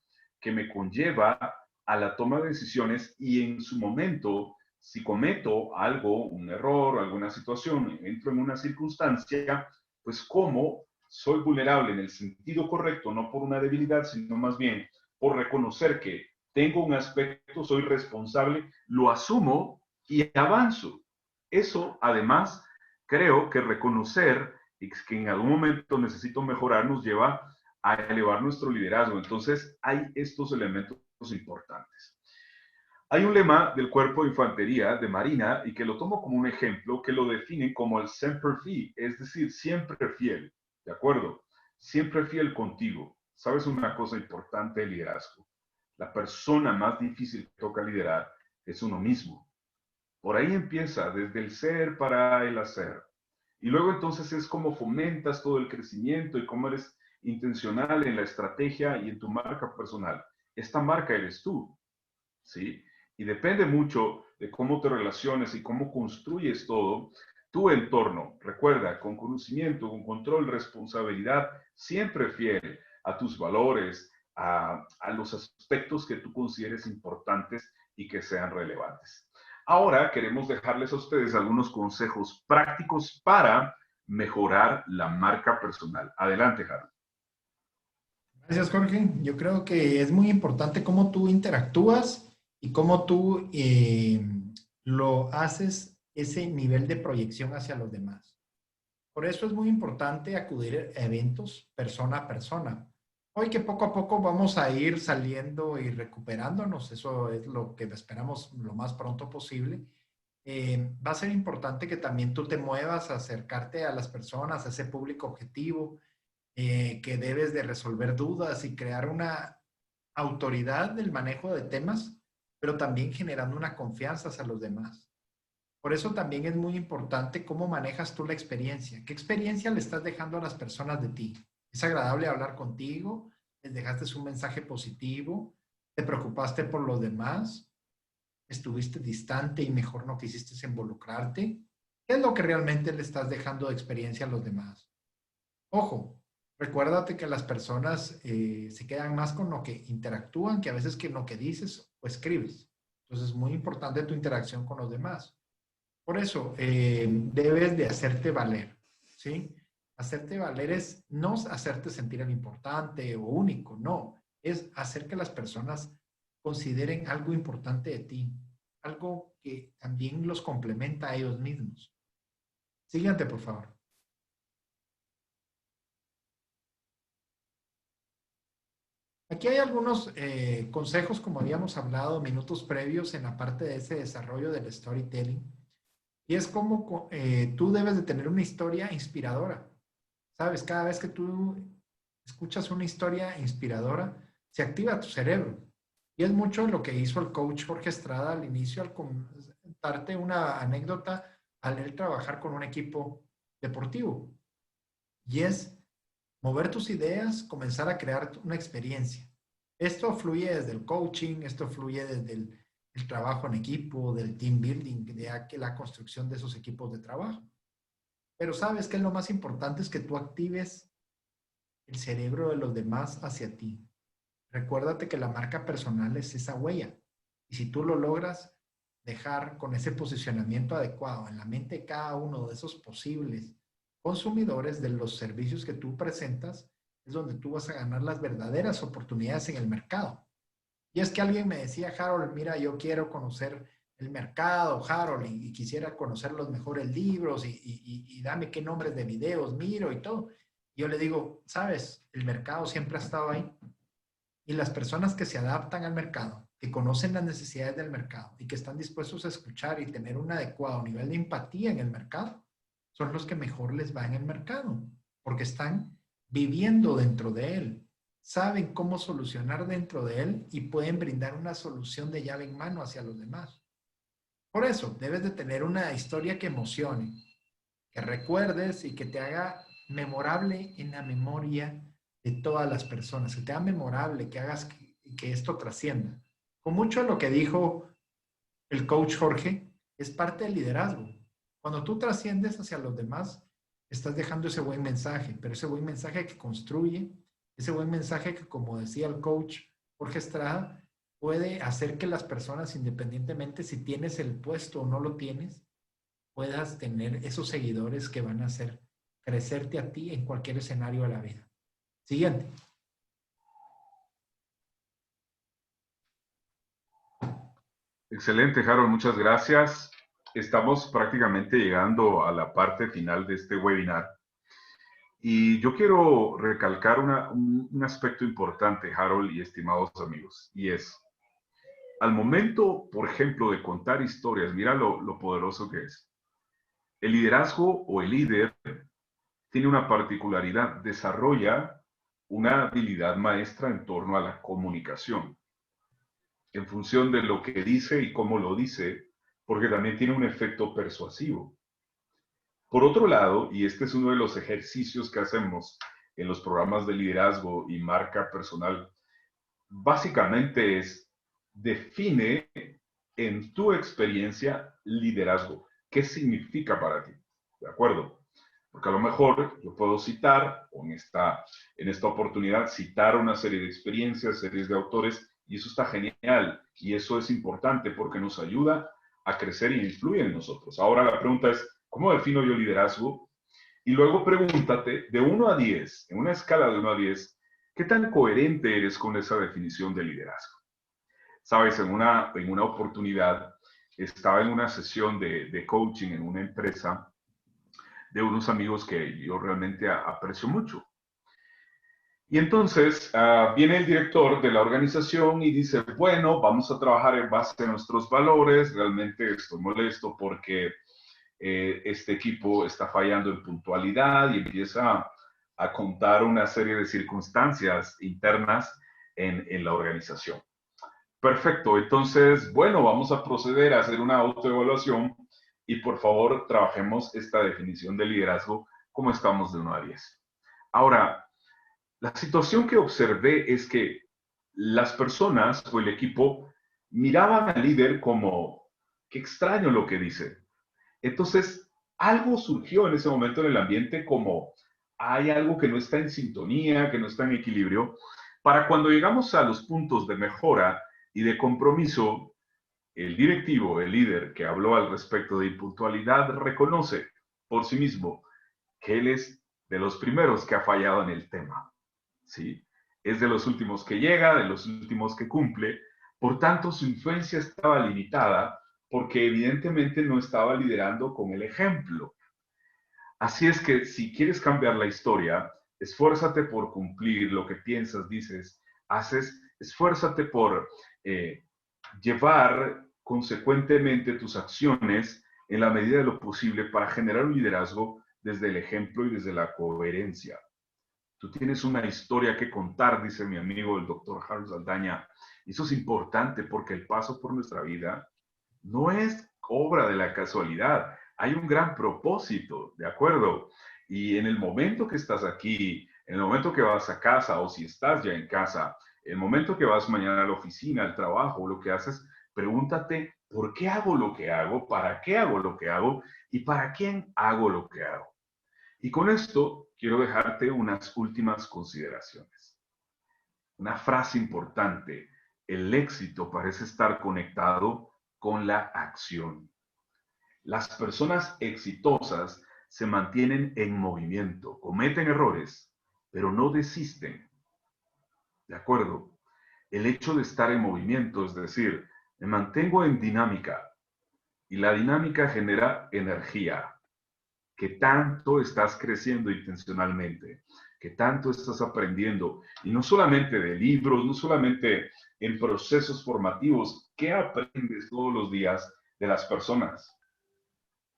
que me conlleva a la toma de decisiones y en su momento, si cometo algo, un error, alguna situación, entro en una circunstancia, pues cómo soy vulnerable en el sentido correcto, no por una debilidad, sino más bien por reconocer que tengo un aspecto, soy responsable, lo asumo y avanzo. Eso, además, creo que reconocer que en algún momento necesito mejorar nos lleva a elevar nuestro liderazgo. Entonces, hay estos elementos importantes. Hay un lema del Cuerpo de Infantería de Marina y que lo tomo como un ejemplo que lo definen como el semper fi, es decir, siempre fiel, ¿de acuerdo? Siempre fiel contigo. ¿Sabes una cosa importante del liderazgo? La persona más difícil que toca liderar es uno mismo. Por ahí empieza, desde el ser para el hacer. Y luego entonces es cómo fomentas todo el crecimiento y cómo eres intencional en la estrategia y en tu marca personal. Esta marca eres tú, ¿sí? Y depende mucho de cómo te relaciones y cómo construyes todo tu entorno. Recuerda, con conocimiento, con control, responsabilidad, siempre fiel a tus valores, a los aspectos que tú consideres importantes y que sean relevantes. Ahora queremos dejarles a ustedes algunos consejos prácticos para mejorar la marca personal. Adelante, Harold. Gracias, Jorge. Yo creo que es muy importante cómo tú interactúas y cómo tú lo haces ese nivel de proyección hacia los demás. Por eso es muy importante acudir a eventos persona a persona. Hoy que poco a poco vamos a ir saliendo y recuperándonos, eso es lo que esperamos lo más pronto posible. Va a ser importante que también tú te muevas a acercarte a las personas, a ese público objetivo, que debes de resolver dudas y crear una autoridad del manejo de temas, pero también generando una confianza hacia los demás. Por eso también es muy importante cómo manejas tú la experiencia. ¿Qué experiencia le estás dejando a las personas de ti? ¿Es agradable hablar contigo? ¿Les dejaste un mensaje positivo? ¿Te preocupaste por los demás? ¿Estuviste distante y mejor no quisiste involucrarte? ¿Qué es lo que realmente le estás dejando de experiencia a los demás? Ojo, recuérdate que las personas se quedan más con lo que interactúan que a veces que lo que dices o escribes. Entonces es muy importante tu interacción con los demás. Por eso, debes de hacerte valer, ¿sí? Hacerte valer es no hacerte sentir el importante o único, no. Es hacer que las personas consideren algo importante de ti, algo que también los complementa a ellos mismos. Siguiente, por favor. Aquí hay algunos consejos, como habíamos hablado minutos previos en la parte de ese desarrollo del storytelling. Y es como tú debes de tener una historia inspiradora. ¿Sabes? Cada vez que tú escuchas una historia inspiradora, se activa tu cerebro. Y es mucho lo que hizo el coach Jorge Estrada al inicio, al contarte una anécdota al él trabajar con un equipo deportivo. Y es mover tus ideas, comenzar a crear una experiencia. Esto fluye desde el coaching, esto fluye desde el trabajo en equipo, del team building, de la construcción de esos equipos de trabajo. Pero sabes que lo más importante es que tú actives el cerebro de los demás hacia ti. Recuérdate que la marca personal es esa huella. Y si tú lo logras dejar con ese posicionamiento adecuado en la mente de cada uno de esos posibles consumidores de los servicios que tú presentas, es donde tú vas a ganar las verdaderas oportunidades en el mercado. Y es que alguien me decía, Harold, mira, yo quiero conocer el mercado, Harold, y quisiera conocer los mejores libros y dame qué nombres de videos miro y todo. Y yo le digo, sabes, el mercado siempre ha estado ahí. Y las personas que se adaptan al mercado, que conocen las necesidades del mercado y que están dispuestos a escuchar y tener un adecuado nivel de empatía en el mercado, son los que mejor les va en el mercado, porque están viviendo dentro de él, saben cómo solucionar dentro de él y pueden brindar una solución de llave en mano hacia los demás. Por eso, debes de tener una historia que emocione, que recuerdes y que te haga memorable en la memoria de todas las personas, que te haga memorable, que hagas que esto trascienda. Con mucho de lo que dijo el coach Jorge, es parte del liderazgo. Cuando tú trasciendes hacia los demás, estás dejando ese buen mensaje, pero ese buen mensaje que construye, ese buen mensaje que, como decía el coach Jorge Estrada, puede hacer que las personas, independientemente si tienes el puesto o no lo tienes, puedas tener esos seguidores que van a hacer crecerte a ti en cualquier escenario de la vida. Siguiente. Excelente, Harold, muchas gracias. Estamos prácticamente llegando a la parte final de este webinar. Y yo quiero recalcar un aspecto importante, Harold y estimados amigos, y es, al momento, por ejemplo, de contar historias, mira lo poderoso que es. El liderazgo o el líder tiene una particularidad, desarrolla una habilidad maestra en torno a la comunicación, en función de lo que dice y cómo lo dice, porque también tiene un efecto persuasivo. Por otro lado, y este es uno de los ejercicios que hacemos en los programas de liderazgo y marca personal, básicamente es define en tu experiencia liderazgo. ¿Qué significa para ti? ¿De acuerdo? Porque a lo mejor yo puedo citar, o en esta oportunidad, citar una serie de experiencias, series de autores, y eso está genial. Y eso es importante porque nos ayuda a crecer y influye en nosotros. Ahora la pregunta es, ¿cómo defino yo liderazgo? Y luego pregúntate, de 1 a 10, en una escala de 1 a 10, ¿qué tan coherente eres con esa definición de liderazgo? Sabes, en una oportunidad estaba en una sesión de coaching en una empresa de unos amigos que yo realmente aprecio mucho. Y entonces viene el director de la organización y dice, bueno, vamos a trabajar en base a nuestros valores, realmente estoy molesto porque este equipo está fallando en puntualidad y empieza a contar una serie de circunstancias internas en la organización. Perfecto, entonces, bueno, vamos a proceder a hacer una autoevaluación y por favor trabajemos esta definición de liderazgo como estamos de 1 a 10. Ahora, la situación que observé es que las personas o el equipo miraban al líder como, qué extraño lo que dice. Entonces, algo surgió en ese momento en el ambiente como hay algo que no está en sintonía, que no está en equilibrio. Para cuando llegamos a los puntos de mejora y de compromiso, el directivo, el líder que habló al respecto de impuntualidad, reconoce por sí mismo que él es de los primeros que ha fallado en el tema, ¿sí? Es de los últimos que llega, de los últimos que cumple, por tanto su influencia estaba limitada porque evidentemente no estaba liderando con el ejemplo. Así es que si quieres cambiar la historia, esfuérzate por cumplir lo que piensas, dices, haces, esfuérzate por llevar consecuentemente tus acciones en la medida de lo posible para generar un liderazgo desde el ejemplo y desde la coherencia. Tú tienes una historia que contar, dice mi amigo el doctor Harold Saldaña. Eso es importante porque el paso por nuestra vida no es obra de la casualidad. Hay un gran propósito, ¿de acuerdo? Y en el momento que estás aquí, en el momento que vas a casa o si estás ya en casa, el momento que vas mañana a la oficina, al trabajo, lo que haces, pregúntate, ¿por qué hago lo que hago? ¿Para qué hago lo que hago? ¿Y para quién hago lo que hago? Y con esto quiero dejarte unas últimas consideraciones. Una frase importante, el éxito parece estar conectado con la acción. Las personas exitosas se mantienen en movimiento, cometen errores, pero no desisten. ¿De acuerdo? El hecho de estar en movimiento, es decir, me mantengo en dinámica y la dinámica genera energía. Que tanto estás creciendo intencionalmente, que tanto estás aprendiendo, y no solamente de libros, no solamente en procesos formativos, ¿qué aprendes todos los días de las personas?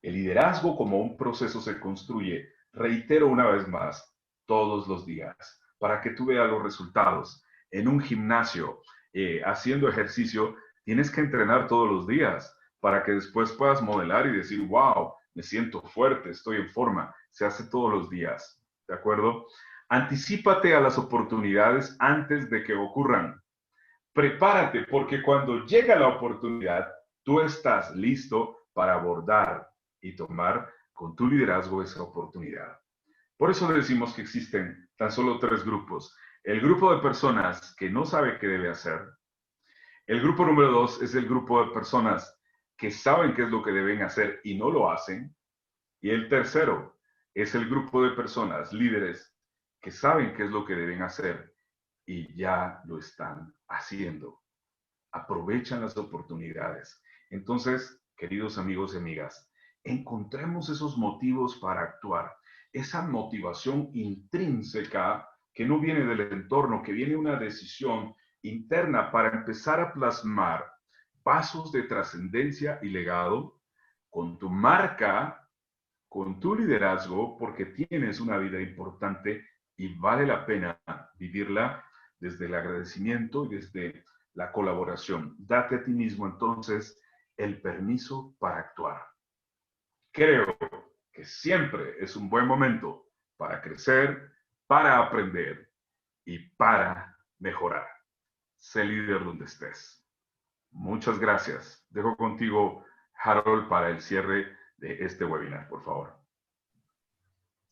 El liderazgo como un proceso se construye, reitero una vez más, todos los días, para que tú veas los resultados. En un gimnasio, haciendo ejercicio, tienes que entrenar todos los días para que después puedas modelar y decir, wow, me siento fuerte, estoy en forma. Se hace todos los días, ¿de acuerdo? Anticípate a las oportunidades antes de que ocurran. Prepárate porque cuando llega la oportunidad, tú estás listo para abordar y tomar con tu liderazgo esa oportunidad. Por eso decimos que existen tan solo 3 grupos. El grupo de personas que no sabe qué debe hacer. El grupo número 2 es el grupo de personas que saben qué es lo que deben hacer y no lo hacen. Y el tercero es el grupo de personas, líderes, que saben qué es lo que deben hacer y ya lo están haciendo. Aprovechan las oportunidades. Entonces, queridos amigos y amigas, encontremos esos motivos para actuar, esa motivación intrínseca que no viene del entorno, que viene una decisión interna para empezar a plasmar pasos de trascendencia y legado con tu marca, con tu liderazgo, porque tienes una vida importante y vale la pena vivirla desde el agradecimiento y desde la colaboración. Date a ti mismo entonces el permiso para actuar. Creo que siempre es un buen momento para crecer, para aprender y para mejorar. Sé líder donde estés. Muchas gracias. Dejo contigo, Harold, para el cierre de este webinar, por favor.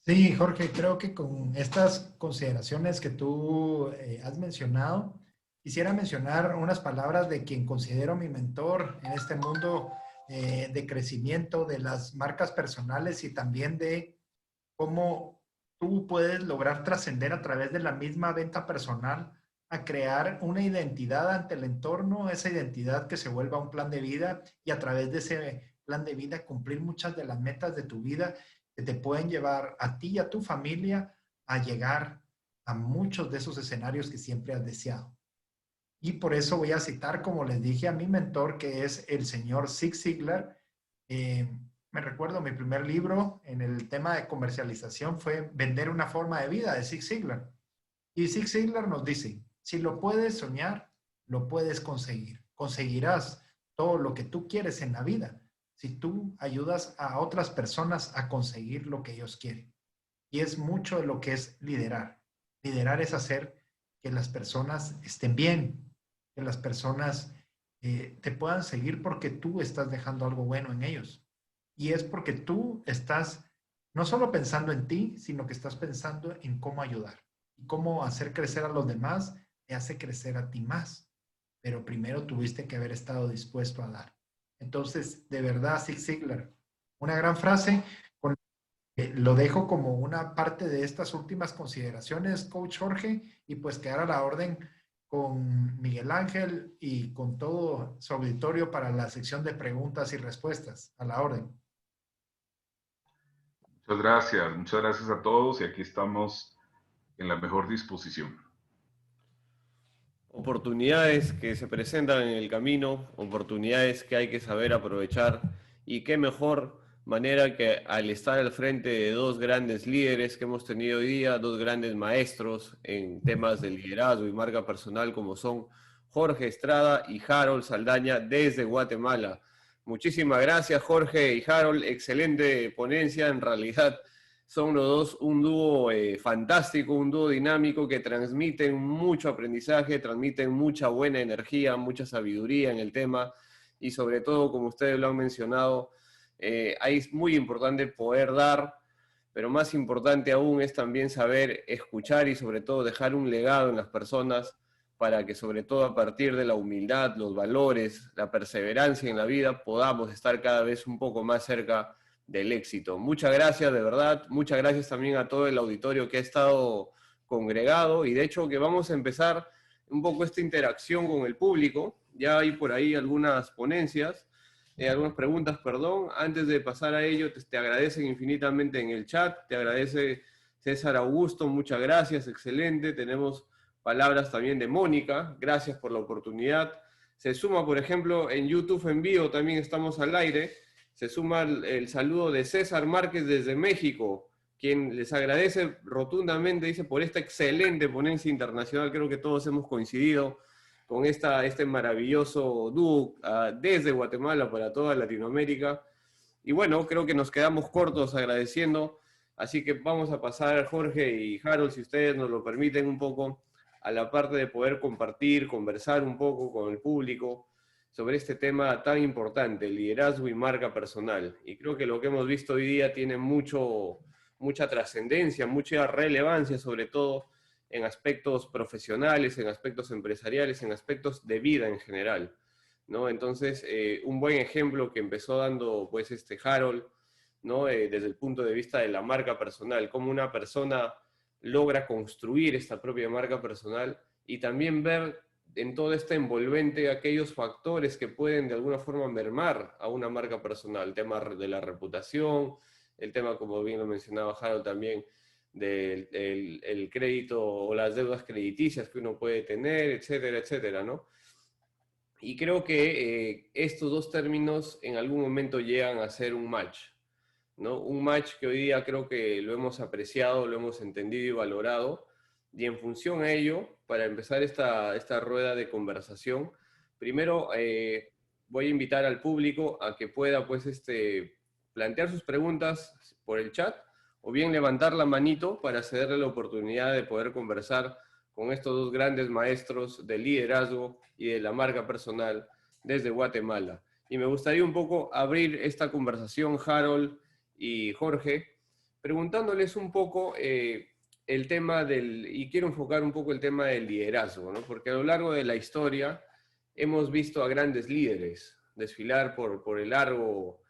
Sí, Jorge, creo que con estas consideraciones que tú has mencionado, quisiera mencionar unas palabras de quien considero mi mentor en este mundo de crecimiento de las marcas personales y también de cómo tú puedes lograr trascender a través de la misma venta personal a crear una identidad ante el entorno, esa identidad que se vuelva un plan de vida y a través de ese plan de vida cumplir muchas de las metas de tu vida que te pueden llevar a ti y a tu familia a llegar a muchos de esos escenarios que siempre has deseado. Y por eso voy a citar, como les dije, a mi mentor, que es el señor Zig Ziglar. Me recuerdo mi primer libro en el tema de comercialización fue Vender una forma de vida de Zig Ziglar. Y Zig Ziglar nos dice, si lo puedes soñar, lo puedes conseguir. Conseguirás todo lo que tú quieres en la vida, si tú ayudas a otras personas a conseguir lo que ellos quieren. Y es mucho de lo que es liderar. Liderar es hacer que las personas estén bien, que las personas te puedan seguir porque tú estás dejando algo bueno en ellos. Y es porque tú estás no solo pensando en ti, sino que estás pensando en cómo ayudar. Y cómo hacer crecer a los demás te hace crecer a ti más. Pero primero tuviste que haber estado dispuesto a dar. Entonces, de verdad, Zig Ziglar, una gran frase. Lo dejo como una parte de estas últimas consideraciones, Coach Jorge, y pues quedar a la orden con Miguel Ángel y con todo su auditorio para la sección de preguntas y respuestas. A la orden. Muchas gracias a todos y aquí estamos en la mejor disposición. Oportunidades que se presentan en el camino, oportunidades que hay que saber aprovechar, y qué mejor manera que al estar al frente de dos grandes líderes que hemos tenido hoy día, dos grandes maestros en temas de liderazgo y marca personal como son Jorge Estrada y Harold Saldaña desde Guatemala. Muchísimas gracias, Jorge y Harold, excelente ponencia. En realidad son los dos un dúo fantástico, un dúo dinámico que transmiten mucho aprendizaje, transmiten mucha buena energía, mucha sabiduría en el tema, y sobre todo, como ustedes lo han mencionado, ahí es muy importante poder dar, pero más importante aún es también saber escuchar y sobre todo dejar un legado en las personas para que sobre todo a partir de la humildad, los valores, la perseverancia en la vida, podamos estar cada vez un poco más cerca del éxito. Muchas gracias, de verdad. Muchas gracias también a todo el auditorio que ha estado congregado, y de hecho que vamos a empezar un poco esta interacción con el público. Ya hay por ahí algunas ponencias, algunas preguntas, perdón. Antes de pasar a ello, te agradecen infinitamente en el chat. Te agradece César Augusto, muchas gracias, excelente. Tenemos palabras también de Mónica, gracias por la oportunidad. Se suma, por ejemplo, en YouTube en vivo, también estamos al aire. Se suma el saludo de César Márquez desde México, quien les agradece rotundamente, dice, por esta excelente ponencia internacional. Creo que todos hemos coincidido con este maravilloso dúo desde Guatemala para toda Latinoamérica. Y bueno, creo que nos quedamos cortos agradeciendo, así que vamos a pasar, Jorge y Harold, si ustedes nos lo permiten, un poco a la parte de poder compartir, conversar un poco con el público sobre este tema tan importante, liderazgo y marca personal. Y creo que lo que hemos visto hoy día tiene mucha trascendencia, mucha relevancia, sobre todo en aspectos profesionales, en aspectos empresariales, en aspectos de vida en general, ¿no? Entonces, un buen ejemplo que empezó dando pues Harold, ¿no? Desde el punto de vista de la marca personal, cómo una persona logra construir esta propia marca personal, y también ver en todo este envolvente aquellos factores que pueden de alguna forma mermar a una marca personal, el tema de la reputación, el tema, como bien lo mencionaba Harold también, del el crédito o las deudas crediticias que uno puede tener, etcétera, etcétera, ¿no? Y creo que estos dos términos en algún momento llegan a ser un match, ¿no? Un match que hoy día creo que lo hemos apreciado, lo hemos entendido y valorado, y en función a ello, para empezar esta rueda de conversación, primero voy a invitar al público a que pueda pues, plantear sus preguntas por el chat, o bien levantar la manito para cederle la oportunidad de poder conversar con estos dos grandes maestros del liderazgo y de la marca personal desde Guatemala. Y me gustaría un poco abrir esta conversación, Harold y Jorge, preguntándoles un poco el tema y quiero enfocar un poco el tema del liderazgo, ¿no? Porque a lo largo de la historia hemos visto a grandes líderes desfilar por el largo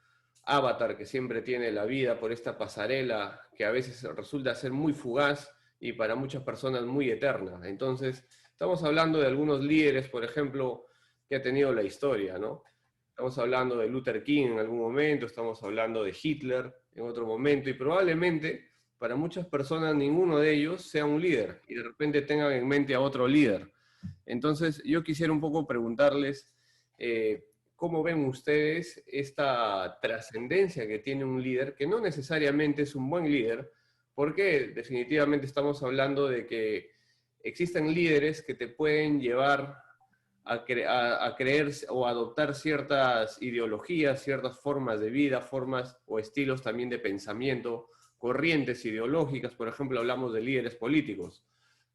avatar que siempre tiene la vida, por esta pasarela que a veces resulta ser muy fugaz y para muchas personas muy eterna. Entonces, estamos hablando de algunos líderes, por ejemplo, que ha tenido la historia, ¿no? Estamos hablando de Luther King en algún momento, estamos hablando de Hitler en otro momento, y probablemente para muchas personas ninguno de ellos sea un líder y de repente tengan en mente a otro líder. Entonces yo quisiera un poco preguntarles cómo ven ustedes esta trascendencia que tiene un líder, que no necesariamente es un buen líder, porque definitivamente estamos hablando de que existen líderes que te pueden llevar a creer o adoptar ciertas ideologías, ciertas formas de vida, formas o estilos también de pensamiento, corrientes ideológicas. Por ejemplo, hablamos de líderes políticos,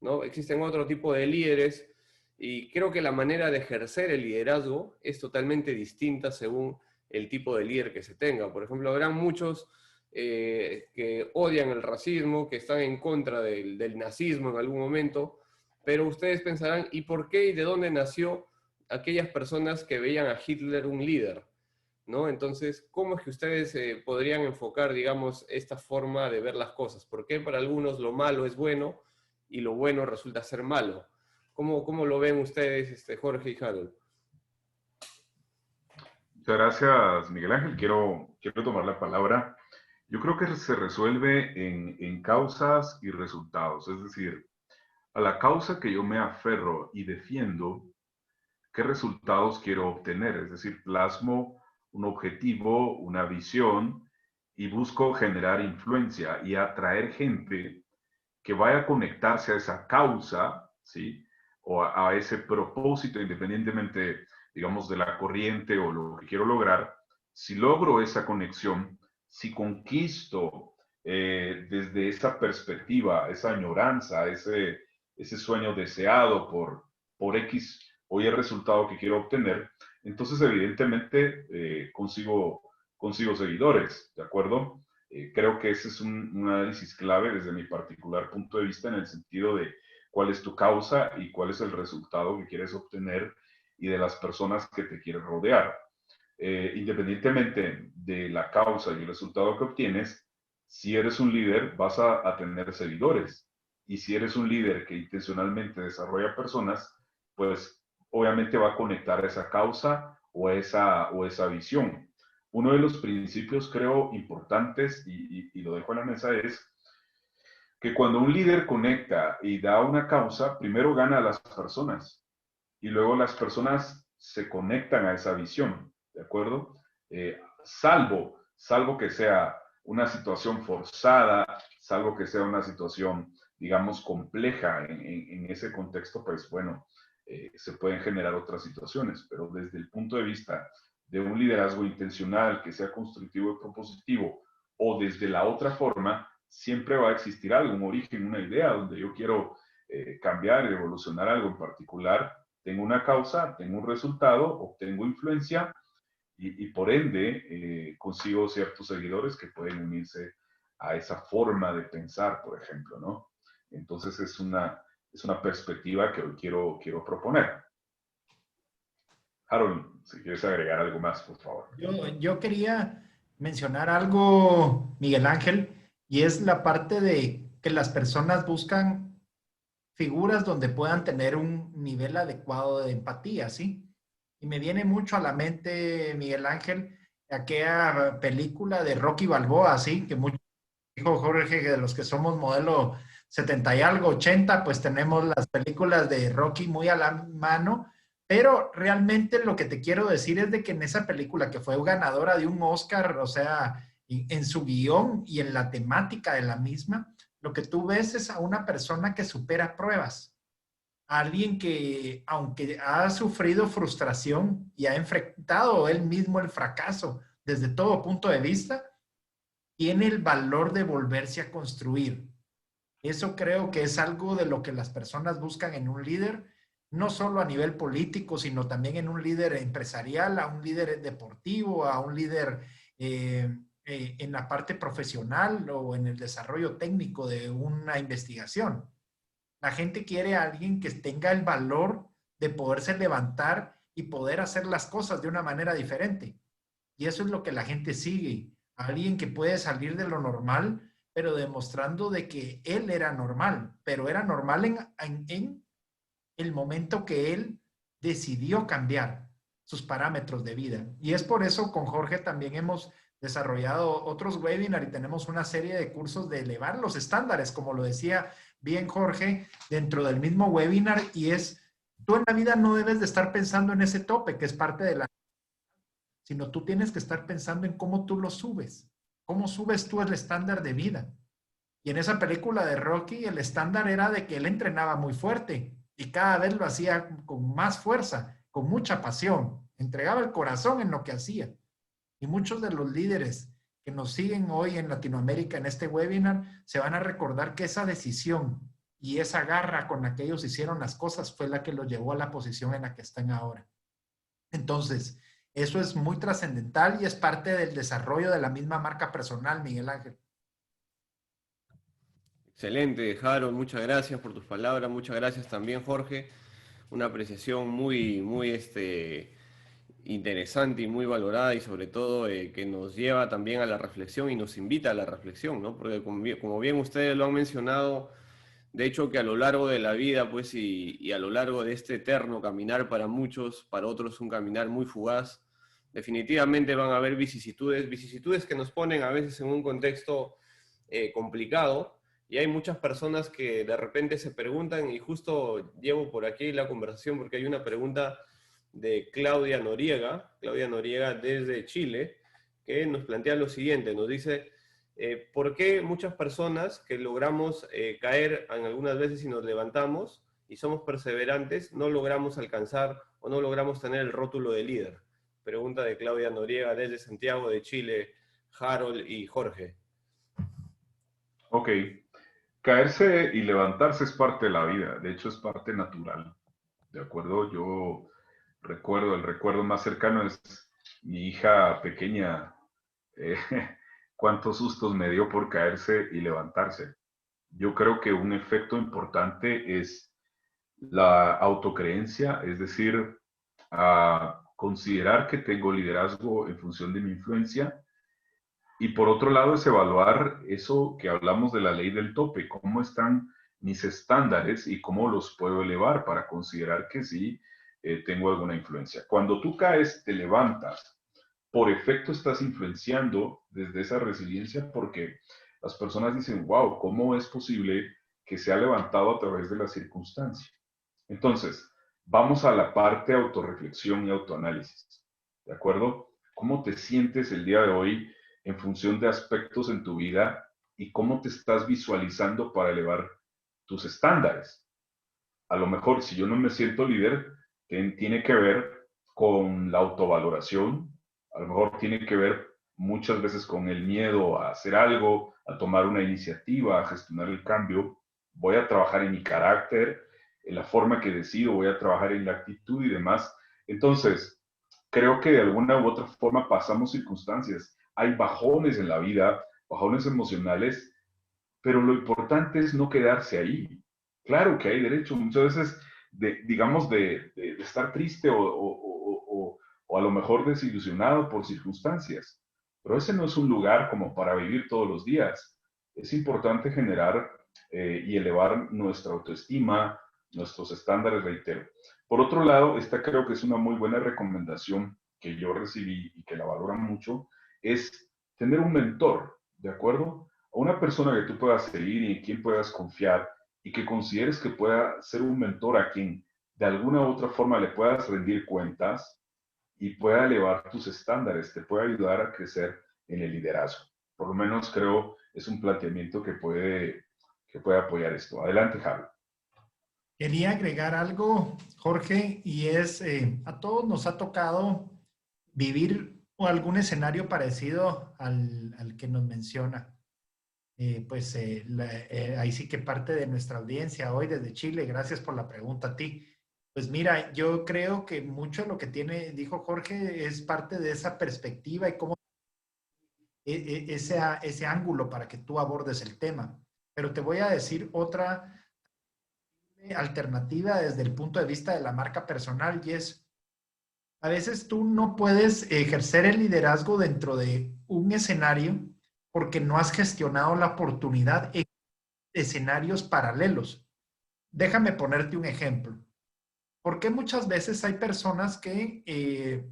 ¿no? Existen otro tipo de líderes y creo que la manera de ejercer el liderazgo es totalmente distinta según el tipo de líder que se tenga. Por ejemplo, habrán muchos que odian el racismo, que están en contra del nazismo en algún momento, pero ustedes pensarán, ¿y por qué y de dónde nació aquellas personas que veían a Hitler un líder? ¿No? Entonces, ¿cómo es que ustedes podrían enfocar, digamos, esta forma de ver las cosas? ¿Por qué para algunos lo malo es bueno y lo bueno resulta ser malo? ¿Cómo lo ven ustedes, Jorge y Harold? Muchas gracias, Miguel Ángel. Quiero tomar la palabra. Yo creo que se resuelve en causas y resultados, es decir, a la causa que yo me aferro y defiendo, ¿qué resultados quiero obtener? Es decir, plasmo un objetivo, una visión y busco generar influencia y atraer gente que vaya a conectarse a esa causa, ¿sí? O a ese propósito, independientemente, digamos, de la corriente o lo que quiero lograr. Si logro esa conexión, si conquisto desde esa perspectiva, esa añoranza, ese sueño deseado por X o Y resultado que quiero obtener, entonces evidentemente consigo seguidores, ¿de acuerdo? Creo que ese es un análisis clave desde mi particular punto de vista en el sentido de cuál es tu causa y cuál es el resultado que quieres obtener y de las personas que te quieres rodear. Independientemente de la causa y el resultado que obtienes, si eres un líder vas a tener seguidores. Y si eres un líder que intencionalmente desarrolla personas, pues obviamente va a conectar a esa causa o esa visión. Uno de los principios, creo, importantes, y lo dejo en la mesa, es que cuando un líder conecta y da una causa, primero gana a las personas y luego las personas se conectan a esa visión, ¿de acuerdo? Salvo que sea una situación forzada, salvo que sea una situación, digamos, compleja en ese contexto, pues bueno, se pueden generar otras situaciones, pero desde el punto de vista de un liderazgo intencional que sea constructivo y propositivo, o desde la otra forma, siempre va a existir algo, un origen, una idea donde yo quiero cambiar y evolucionar algo en particular. Tengo una causa, tengo un resultado, obtengo influencia y por ende consigo ciertos seguidores que pueden unirse a esa forma de pensar, por ejemplo, ¿no? Entonces es una perspectiva que hoy quiero proponer. Harold, si quieres agregar algo más, por favor. Yo quería mencionar algo, Miguel Ángel, y es la parte de que las personas buscan figuras donde puedan tener un nivel adecuado de empatía, ¿sí? Y me viene mucho a la mente, Miguel Ángel, aquella película de Rocky Balboa, ¿sí? Que mucho dijo Jorge, que de los que somos modelo 70 y algo, 80, pues tenemos las películas de Rocky muy a la mano, pero realmente lo que te quiero decir es de que en esa película que fue ganadora de un Oscar, o sea, en su guión y en la temática de la misma, lo que tú ves es a una persona que supera pruebas, a alguien que, aunque ha sufrido frustración y ha enfrentado él mismo el fracaso desde todo punto de vista, tiene el valor de volverse a construir. Eso creo que es algo de lo que las personas buscan en un líder, no solo a nivel político, sino también en un líder empresarial, a un líder deportivo, a un líder en la parte profesional o en el desarrollo técnico de una investigación. La gente quiere a alguien que tenga el valor de poderse levantar y poder hacer las cosas de una manera diferente. Y eso es lo que la gente sigue. Alguien que puede salir de lo normal, pero demostrando de que él era normal, pero era normal en el momento que él decidió cambiar sus parámetros de vida. Y es por eso con Jorge también hemos desarrollado otros webinars y tenemos una serie de cursos de elevar los estándares, como lo decía bien Jorge, dentro del mismo webinar, y es, tú en la vida no debes de estar pensando en ese tope, que es parte de la, sino tú tienes que estar pensando en cómo tú lo subes, cómo subes tú el estándar de vida. Y en esa película de Rocky, el estándar era de que él entrenaba muy fuerte y cada vez lo hacía con más fuerza con mucha pasión, entregaba el corazón en lo que hacía. Y muchos de los líderes que nos siguen hoy en Latinoamérica en este webinar se van a recordar que esa decisión y esa garra con la que ellos hicieron las cosas fue la que los llevó a la posición en la que están ahora. Entonces, eso es muy trascendental y es parte del desarrollo de la misma marca personal, Miguel Ángel. Excelente, Harold, muchas gracias por tus palabras, muchas gracias también, Jorge. Una apreciación muy interesante y muy valorada, y sobre todo que nos lleva también a la reflexión y nos invita a la reflexión, ¿no? Porque como bien ustedes lo han mencionado, de hecho que a lo largo de la vida, pues, y a lo largo de este eterno caminar para muchos, para otros un caminar muy fugaz, definitivamente van a haber vicisitudes que nos ponen a veces en un contexto complicado. Y hay muchas personas que de repente se preguntan, y justo llevo por aquí la conversación porque hay una pregunta de Claudia Noriega desde Chile, que nos plantea lo siguiente, nos dice, ¿por qué muchas personas que logramos caer en algunas veces y nos levantamos y somos perseverantes, no logramos alcanzar o no logramos tener el rótulo de líder? Pregunta de Claudia Noriega desde Santiago de Chile, Harold y Jorge. Ok. Caerse y levantarse es parte de la vida, de hecho es parte natural, ¿de acuerdo? Yo recuerdo, el recuerdo más cercano es mi hija pequeña, eh, cuántos sustos me dio por caerse y levantarse. Yo creo que un efecto importante es la autocreencia, es decir, a considerar que tengo liderazgo en función de mi influencia. Y por otro lado es evaluar eso que hablamos de la ley del tope, cómo están mis estándares y cómo los puedo elevar para considerar que sí tengo alguna influencia. Cuando tú caes, te levantas, por efecto estás influenciando desde esa resiliencia porque las personas dicen, wow, ¿cómo es posible que se ha levantado a través de la circunstancia? Entonces, vamos a la parte autorreflexión y autoanálisis, ¿de acuerdo? ¿Cómo te sientes el día de hoy en función de aspectos en tu vida y cómo te estás visualizando para elevar tus estándares? A lo mejor, si yo no me siento líder, tiene que ver con la autovaloración, a lo mejor tiene que ver muchas veces con el miedo a hacer algo, a tomar una iniciativa, a gestionar el cambio. Voy a trabajar en mi carácter, en la forma que decido, voy a trabajar en la actitud y demás. Entonces, creo que de alguna u otra forma pasamos circunstancias. Hay bajones en la vida, bajones emocionales, pero lo importante es no quedarse ahí. Claro que hay derecho muchas veces, digamos, de estar triste o a lo mejor desilusionado por circunstancias, pero ese no es un lugar como para vivir todos los días. Es importante generar y elevar nuestra autoestima, nuestros estándares, reitero. Por otro lado, esta creo que es una muy buena recomendación que yo recibí y que la valoran mucho, es tener un mentor, ¿de acuerdo? A una persona que tú puedas seguir y en quien puedas confiar y que consideres que pueda ser un mentor a quien de alguna u otra forma le puedas rendir cuentas y pueda elevar tus estándares, te puede ayudar a crecer en el liderazgo. Por lo menos creo es un planteamiento que puede apoyar esto. Adelante, Javi. Quería agregar algo, Jorge, y es, a todos nos ha tocado vivir algún escenario parecido al que nos menciona. Ahí sí que parte de nuestra audiencia hoy desde Chile, gracias por la pregunta a ti. Pues mira, yo creo que mucho de lo que dijo Jorge es parte de esa perspectiva y cómo ese ángulo para que tú abordes el tema. Pero te voy a decir otra alternativa desde el punto de vista de la marca personal y es, a veces tú no puedes ejercer el liderazgo dentro de un escenario porque no has gestionado la oportunidad en escenarios paralelos. Déjame ponerte un ejemplo. ¿Por qué muchas veces hay personas que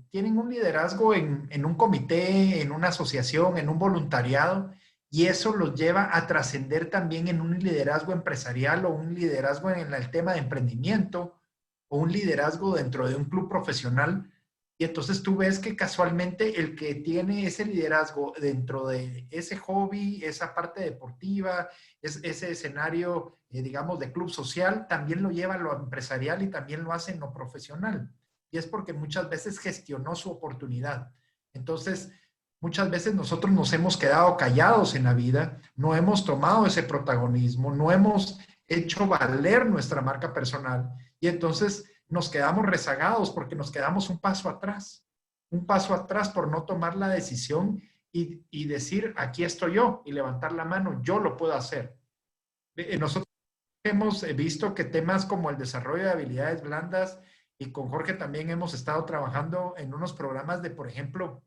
tienen un liderazgo en un comité, en una asociación, en un voluntariado, y eso los lleva a trascender también en un liderazgo empresarial o un liderazgo en el tema de emprendimiento o un liderazgo dentro de un club profesional? Y entonces tú ves que casualmente el que tiene ese liderazgo dentro de ese hobby, esa parte deportiva, ese escenario, digamos, de club social, también lo lleva a lo empresarial y también lo hace en lo profesional. y es porque muchas veces gestionó su oportunidad. Entonces, muchas veces nosotros nos hemos quedado callados en la vida, no hemos tomado ese protagonismo, no hemos hecho valer nuestra marca personal y entonces nos quedamos rezagados porque nos quedamos un paso atrás por no tomar la decisión y decir, aquí estoy yo y levantar la mano, yo lo puedo hacer. Nosotros hemos visto que temas como el desarrollo de habilidades blandas y con Jorge también hemos estado trabajando en unos programas de, por ejemplo,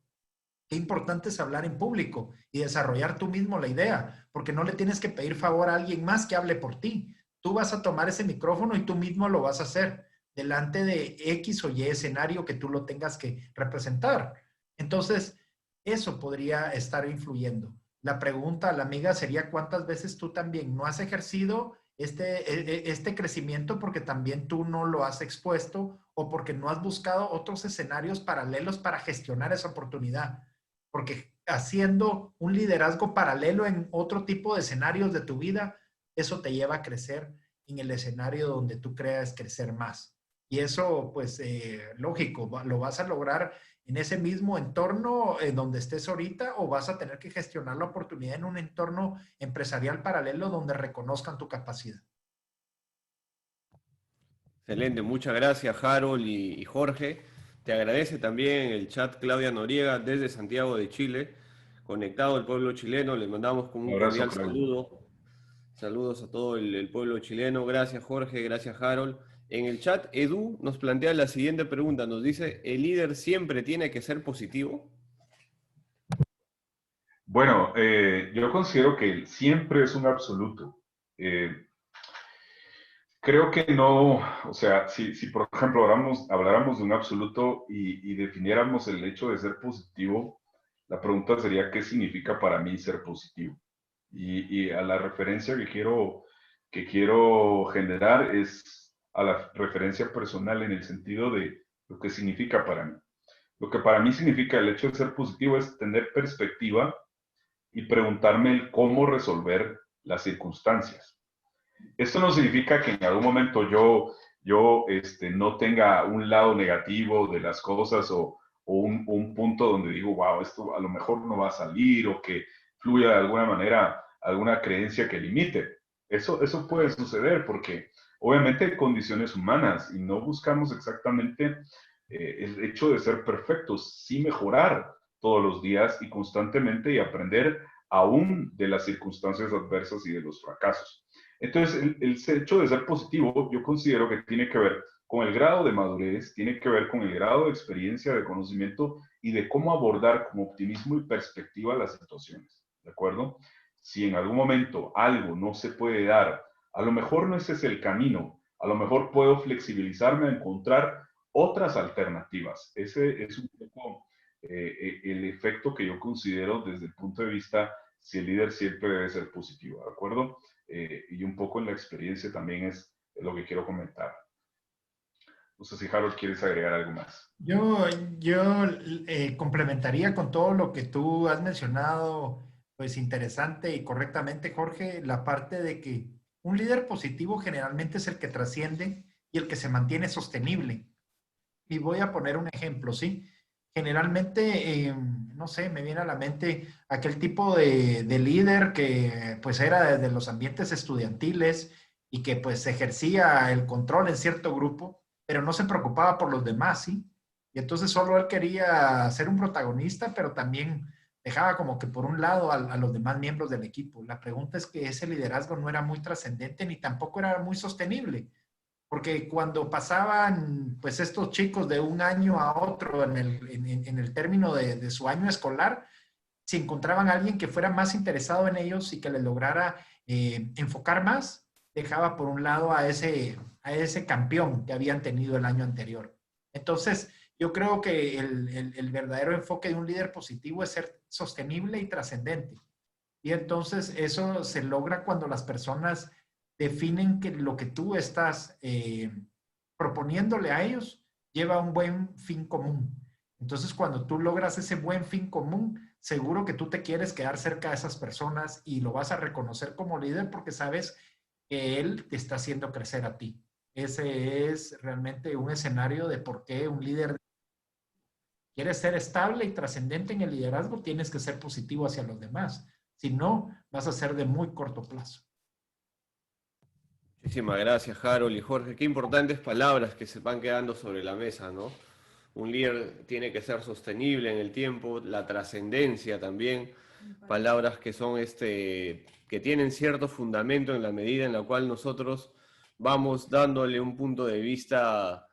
qué importante es hablar en público y desarrollar tú mismo la idea, porque no le tienes que pedir favor a alguien más que hable por ti. Tú vas a tomar ese micrófono y tú mismo lo vas a hacer delante de X o Y escenario que tú lo tengas que representar. Entonces, eso podría estar influyendo. La pregunta a la amiga sería, ¿cuántas veces tú también no has ejercido este crecimiento porque también tú no lo has expuesto o porque no has buscado otros escenarios paralelos para gestionar esa oportunidad? Porque haciendo un liderazgo paralelo en otro tipo de escenarios de tu vida, eso te lleva a crecer en el escenario donde tú creas crecer más. Y eso, pues, lógico, lo vas a lograr en ese mismo entorno en donde estés ahorita o vas a tener que gestionar la oportunidad en un entorno empresarial paralelo donde reconozcan tu capacidad. Excelente, muchas gracias Harold y Jorge. Te agradece también el chat Claudia Noriega desde Santiago de Chile, conectado al pueblo chileno. Le mandamos con Un un abrazo, cordial Claudio. saludo. Saludos a todo el pueblo chileno. Gracias Jorge, gracias Harold. En el chat, Edu nos plantea la siguiente pregunta. Nos dice, ¿el líder siempre tiene que ser positivo? Bueno, yo considero que siempre es un absoluto. Eh, Creo que no, o sea, si por ejemplo habláramos de un absoluto y definiéramos el hecho de ser positivo, la pregunta sería, ¿qué significa para mí ser positivo? Y a la referencia que quiero generar es a la referencia personal en el sentido de lo que significa para mí. Lo que para mí significa el hecho de ser positivo es tener perspectiva y preguntarme el cómo resolver las circunstancias. Esto no significa que en algún momento yo no tenga un lado negativo de las cosas o un punto donde digo, wow, esto a lo mejor no va a salir o que fluya de alguna manera alguna creencia que limite. Eso puede suceder porque obviamente hay condiciones humanas y no buscamos exactamente el hecho de ser perfectos, sí mejorar todos los días y constantemente y aprender aún de las circunstancias adversas y de los fracasos. Entonces, el hecho de ser positivo, yo considero que tiene que ver con el grado de madurez, tiene que ver con el grado de experiencia, de conocimiento y de cómo abordar con optimismo y perspectiva las situaciones, ¿de acuerdo? Si en algún momento algo no se puede dar, a lo mejor no ese es el camino, a lo mejor puedo flexibilizarme a encontrar otras alternativas. Ese es un poco el efecto que yo considero desde el punto de vista si el líder siempre debe ser positivo, ¿de acuerdo? Y un poco en la experiencia también es lo que quiero comentar. No sé si Harold quieres agregar algo más. Yo complementaría con todo lo que tú has mencionado, pues interesante y correctamente, Jorge, la parte de que un líder positivo generalmente es el que trasciende y el que se mantiene sostenible. Y voy a poner un ejemplo, ¿sí? Generalmente, no sé, me viene a la mente aquel tipo de líder que pues era de los ambientes estudiantiles y que pues ejercía el control en cierto grupo, pero no se preocupaba por los demás, ¿sí? Y entonces solo él quería ser un protagonista, pero también dejaba como que por un lado a los demás miembros del equipo. La pregunta es que ese liderazgo no era muy trascendente ni tampoco era muy sostenible. Porque cuando pasaban, pues estos chicos de un año a otro en el término de su año escolar, si encontraban a alguien que fuera más interesado en ellos y que les lograra enfocar más, dejaba por un lado a ese campeón que habían tenido el año anterior. Entonces, yo creo que el verdadero enfoque de un líder positivo es ser sostenible y trascendente. Y entonces eso se logra cuando las personas definen que lo que tú estás proponiéndole a ellos lleva a un buen fin común. Entonces, cuando tú logras ese buen fin común, seguro que tú te quieres quedar cerca de esas personas y lo vas a reconocer como líder porque sabes que él te está haciendo crecer a ti. ese es realmente un escenario de por qué un líder quiere ser estable y trascendente en el liderazgo, tienes que ser positivo hacia los demás. Si no, vas a ser de muy corto plazo. Muchísimas gracias, Harold y Jorge. Qué importantes palabras que se van quedando sobre la mesa, ¿no? Un líder tiene que ser sostenible en el tiempo, la trascendencia también, palabras que son que tienen cierto fundamento en la medida en la cual nosotros vamos dándole un punto de vista,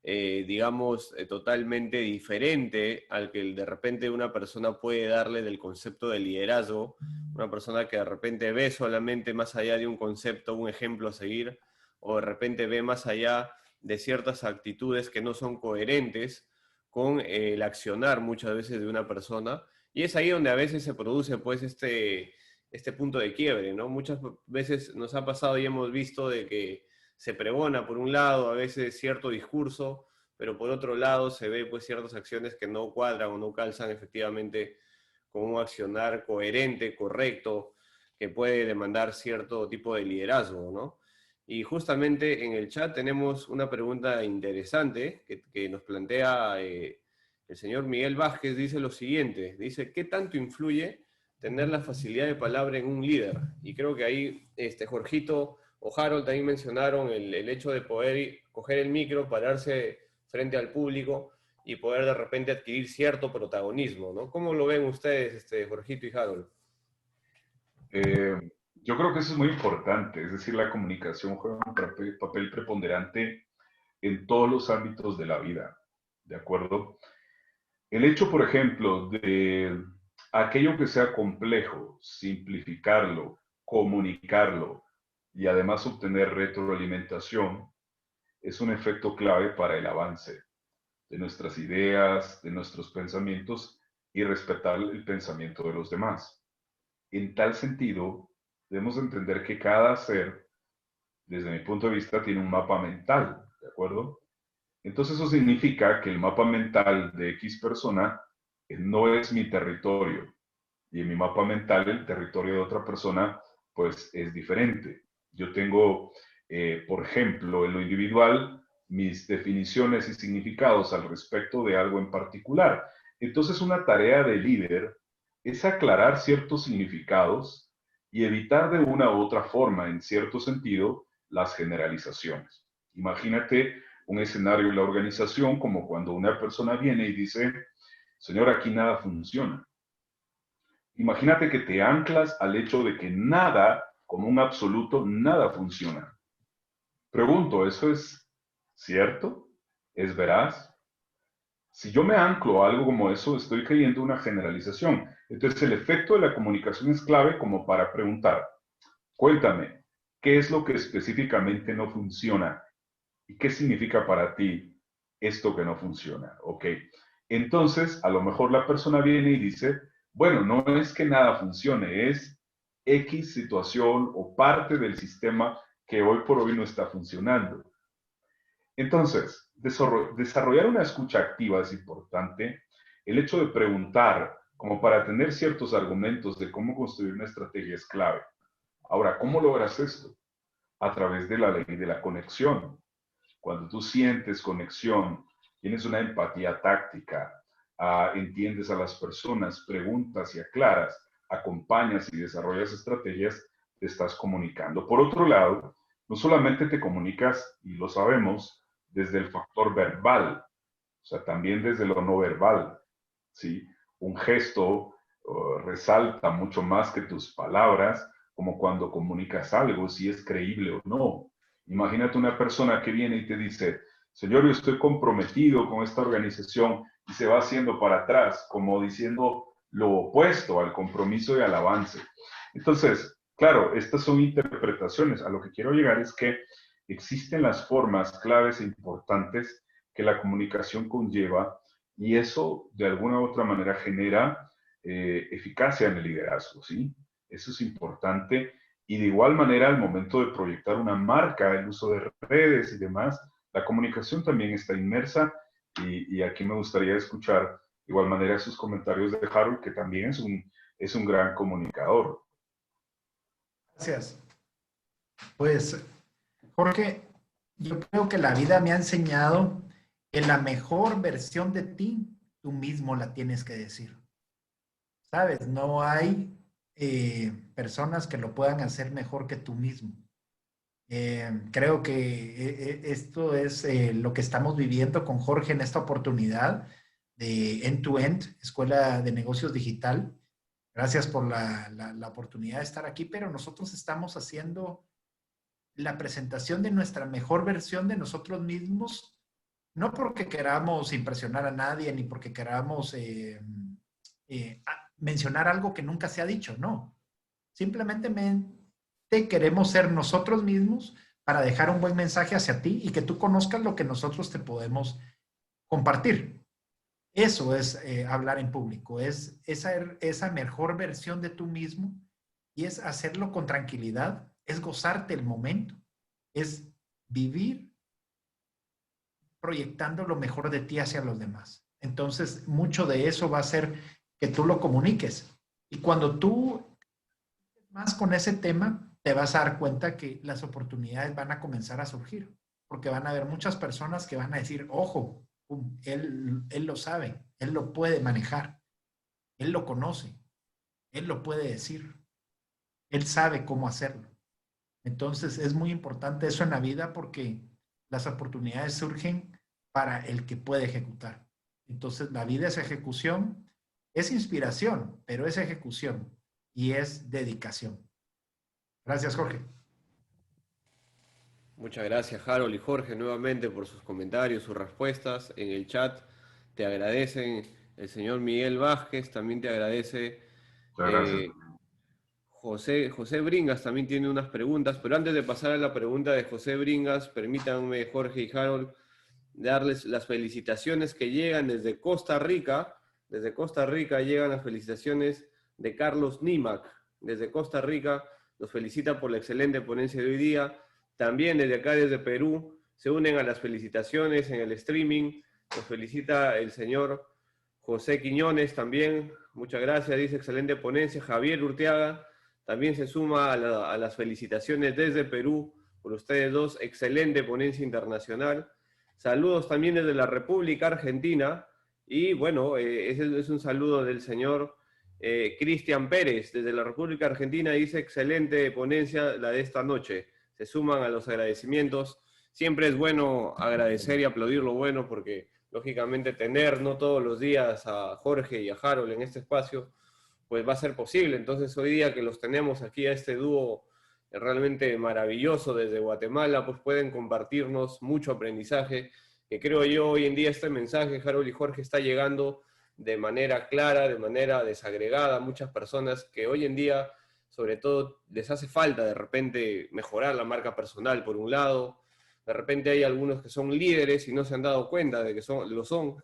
digamos, totalmente diferente al que de repente una persona puede darle del concepto de liderazgo, una persona que de repente ve solamente más allá de un concepto, un ejemplo a seguir, o de repente ve más allá de ciertas actitudes que no son coherentes con el accionar muchas veces de una persona, y es ahí donde a veces se produce pues este punto de quiebre, ¿no? Muchas veces nos ha pasado y hemos visto de que se pregona por un lado a veces cierto discurso, pero por otro lado se ve pues ciertas acciones que no cuadran o no calzan efectivamente con un accionar coherente, correcto, que puede demandar cierto tipo de liderazgo, ¿no? Y justamente en el chat tenemos una pregunta interesante que nos plantea el señor Miguel Vázquez, dice lo siguiente, dice, ¿qué tanto influye tener la facilidad de palabra en un líder? Y creo que ahí Jorgito o Harold también mencionaron el hecho de poder coger el micro, pararse frente al público y poder de repente adquirir cierto protagonismo, ¿no? ¿Cómo lo ven ustedes, Jorgito y Harold? Yo creo que eso es muy importante, es decir, la comunicación juega un papel preponderante en todos los ámbitos de la vida, ¿de acuerdo? El hecho, por ejemplo, de aquello que sea complejo, simplificarlo, comunicarlo y además obtener retroalimentación es un efecto clave para el avance de nuestras ideas, de nuestros pensamientos y respetar el pensamiento de los demás. En tal sentido, debemos entender que cada ser, desde mi punto de vista, tiene un mapa mental, ¿de acuerdo? Entonces eso significa que el mapa mental de X persona no es mi territorio y en mi mapa mental el territorio de otra persona pues es diferente. Yo tengo, por ejemplo, en lo individual, mis definiciones y significados al respecto de algo en particular. Entonces una tarea de líder es aclarar ciertos significados y evitar de una u otra forma, en cierto sentido, las generalizaciones. Imagínate un escenario en la organización como cuando una persona viene y dice, señor, aquí nada funciona. Imagínate que te anclas al hecho de que nada, como un absoluto, nada funciona. Pregunto, ¿eso es cierto? ¿Es veraz? Si yo me anclo a algo como eso, estoy creyendo una generalización. Entonces, el efecto de la comunicación es clave como para preguntar, cuéntame, ¿qué es lo que específicamente no funciona? ¿Y qué significa para ti esto que no funciona? Ok. Entonces, a lo mejor la persona viene y dice, bueno, no es que nada funcione, es X situación o parte del sistema que hoy por hoy no está funcionando. Entonces, desarrollar una escucha activa es importante. El hecho de preguntar como para tener ciertos argumentos de cómo construir una estrategia es clave. Ahora, ¿cómo logras esto? A través de la ley de la conexión. Cuando tú sientes conexión, tienes una empatía táctica, entiendes a las personas, preguntas y aclaras, acompañas y desarrollas estrategias, te estás comunicando. Por otro lado, no solamente te comunicas, y lo sabemos, desde el factor verbal, o sea, también desde lo no verbal, ¿sí? Un gesto resalta mucho más que tus palabras, como cuando comunicas algo, si es creíble o no. Imagínate una persona que viene y te dice, señor, yo estoy comprometido con esta organización y se va haciendo para atrás, como diciendo lo opuesto al compromiso y al avance. Entonces, claro, estas son interpretaciones. A lo que quiero llegar es que existen las formas claves e importantes que la comunicación conlleva y eso de alguna u otra manera genera eficacia en el liderazgo, ¿sí? Eso es importante. Y de igual manera, al momento de proyectar una marca, el uso de redes y demás, la comunicación también está inmersa y aquí me gustaría escuchar de igual manera sus comentarios de Harold, que también es un gran comunicador. Gracias. Pues, Jorge, Yo creo que la vida me ha enseñado que la mejor versión de ti, tú mismo la tienes que decir. ¿Sabes? No hay personas que lo puedan hacer mejor que tú mismo. Creo que esto es lo que estamos viviendo con Jorge en esta oportunidad de End-to-End, Escuela de Negocios Digital. Gracias por la oportunidad de estar aquí, pero nosotros estamos haciendo la presentación de nuestra mejor versión de nosotros mismos, no porque queramos impresionar a nadie ni porque queramos mencionar algo que nunca se ha dicho, no. Simplemente queremos ser nosotros mismos para dejar un buen mensaje hacia ti y que tú conozcas lo que nosotros te podemos compartir. Eso es hablar en público, es esa mejor versión de tú mismo y es hacerlo con tranquilidad, es gozarte el momento, es vivir proyectando lo mejor de ti hacia los demás. Entonces, mucho de eso va a ser que tú lo comuniques. Y cuando tú más con ese tema, te vas a dar cuenta que las oportunidades van a comenzar a surgir, porque van a haber muchas personas que van a decir, ojo, él lo sabe, él lo puede manejar, él lo conoce, él lo puede decir, él sabe cómo hacerlo. Entonces es muy importante eso en la vida porque las oportunidades surgen para el que puede ejecutar. Entonces la vida es ejecución, es inspiración, pero es ejecución y es dedicación. Gracias, Jorge. Muchas gracias, Harold y Jorge, nuevamente por sus comentarios, sus respuestas en el chat. Te agradecen el señor Miguel Vázquez, también te agradece Muchas gracias. José Bringas, también tiene unas preguntas, pero antes de pasar a la pregunta de José Bringas, permítanme, Jorge y Harold, darles las felicitaciones que llegan desde Costa Rica. Desde Costa Rica llegan las felicitaciones de Carlos Nimac. Desde Costa Rica los felicita por la excelente ponencia de hoy día. También desde acá, desde Perú, se unen a las felicitaciones en el streaming. Nos felicita el señor José Quiñones también. Muchas gracias, dice excelente ponencia. Javier Urteaga también se suma a las felicitaciones desde Perú por ustedes dos. Excelente ponencia internacional. Saludos también desde la República Argentina. Y bueno, ese es un saludo del señor Cristian Pérez desde la República Argentina. Dice excelente ponencia la de esta noche. Se suman a los agradecimientos. Siempre es bueno agradecer y aplaudir lo bueno porque, lógicamente, tener no todos los días a Jorge y a Harold en este espacio, pues va a ser posible. Entonces, hoy día que los tenemos aquí a este dúo realmente maravilloso desde Guatemala, pues pueden compartirnos mucho aprendizaje, que creo yo hoy en día este mensaje, Harold y Jorge, está llegando de manera clara, de manera desagregada a muchas personas que hoy en día, sobre todo, les hace falta de repente mejorar la marca personal, por un lado. De repente hay algunos que son líderes y no se han dado cuenta de que lo son.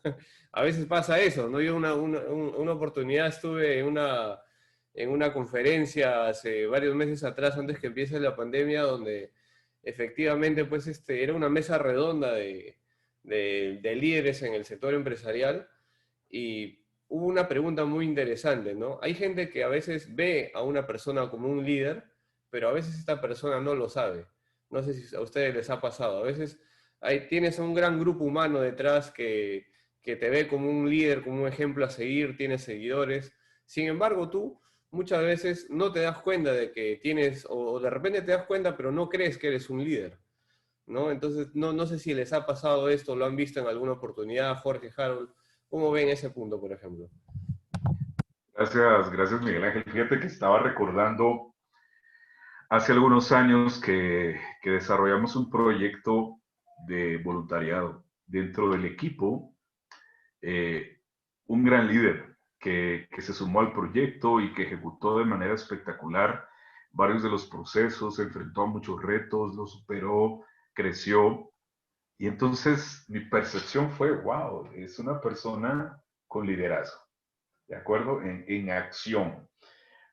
A veces pasa eso, ¿no? Yo una oportunidad estuve en una conferencia hace varios meses atrás, antes que empiece la pandemia, donde efectivamente pues era una mesa redonda de líderes en el sector empresarial y hubo una pregunta muy interesante, ¿no? Hay gente que a veces ve a una persona como un líder, pero a veces esta persona no lo sabe. No sé si a ustedes les ha pasado. A veces tienes un gran grupo humano detrás que te ve como un líder, como un ejemplo a seguir, tienes seguidores. Sin embargo, tú muchas veces no te das cuenta de que tienes, o de repente te das cuenta, pero no crees que eres un líder, ¿no? Entonces, no sé si les ha pasado esto, lo han visto en alguna oportunidad, Jorge, Harold. ¿Cómo ven ese punto, por ejemplo? Gracias Miguel Ángel. Fíjate que estaba recordando hace algunos años que desarrollamos un proyecto de voluntariado dentro del equipo, un gran líder que se sumó al proyecto y que ejecutó de manera espectacular varios de los procesos, se enfrentó a muchos retos, lo superó, creció. Y entonces mi percepción fue, wow, es una persona con liderazgo, ¿de acuerdo? En acción.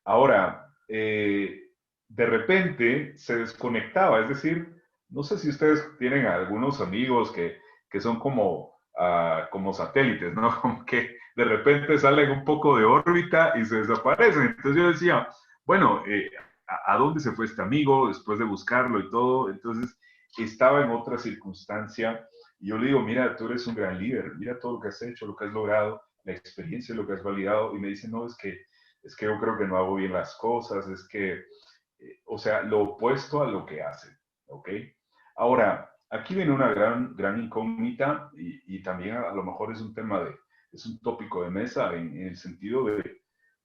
Ahora, de repente se desconectaba, es decir, no sé si ustedes tienen algunos amigos que son como satélites, ¿no? Como que de repente salen un poco de órbita y se desaparecen. Entonces yo decía, bueno, ¿a dónde se fue este amigo después de buscarlo y todo? Entonces estaba en otra circunstancia y yo le digo, mira, tú eres un gran líder, mira todo lo que has hecho, lo que has logrado, la experiencia, lo que has validado, y me dice, no, es que yo creo que no hago bien las cosas, es que, o sea, lo opuesto a lo que hace, ¿ok? Ahora, aquí viene una gran incógnita y también a lo mejor es un tema es un tópico de mesa en el sentido de,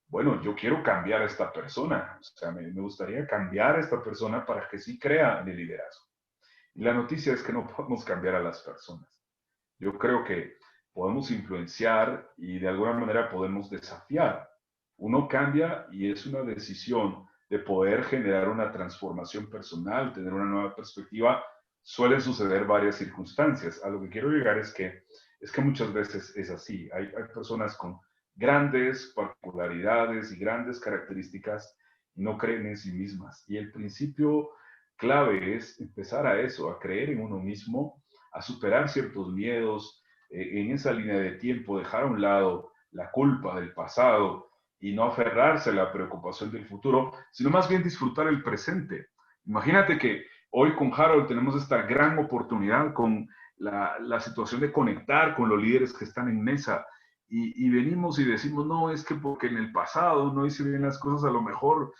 bueno, yo quiero cambiar a esta persona, o sea, me gustaría cambiar a esta persona para que sí crea en el liderazgo. Y la noticia es que no podemos cambiar a las personas. Yo creo que podemos influenciar y de alguna manera podemos desafiar. Uno cambia y es una decisión de poder generar una transformación personal, tener una nueva perspectiva. Suelen suceder varias circunstancias. A lo que quiero llegar es que muchas veces es así. Hay personas con grandes particularidades y grandes características y no creen en sí mismas. Y el principio clave es empezar a eso, a creer en uno mismo, a superar ciertos miedos, en esa línea de tiempo, dejar a un lado la culpa del pasado y no aferrarse a la preocupación del futuro, sino más bien disfrutar el presente. Imagínate que hoy con Harold tenemos esta gran oportunidad con la situación de conectar con los líderes que están en mesa y venimos y decimos, no, es que porque en el pasado no hice bien las cosas, a lo mejor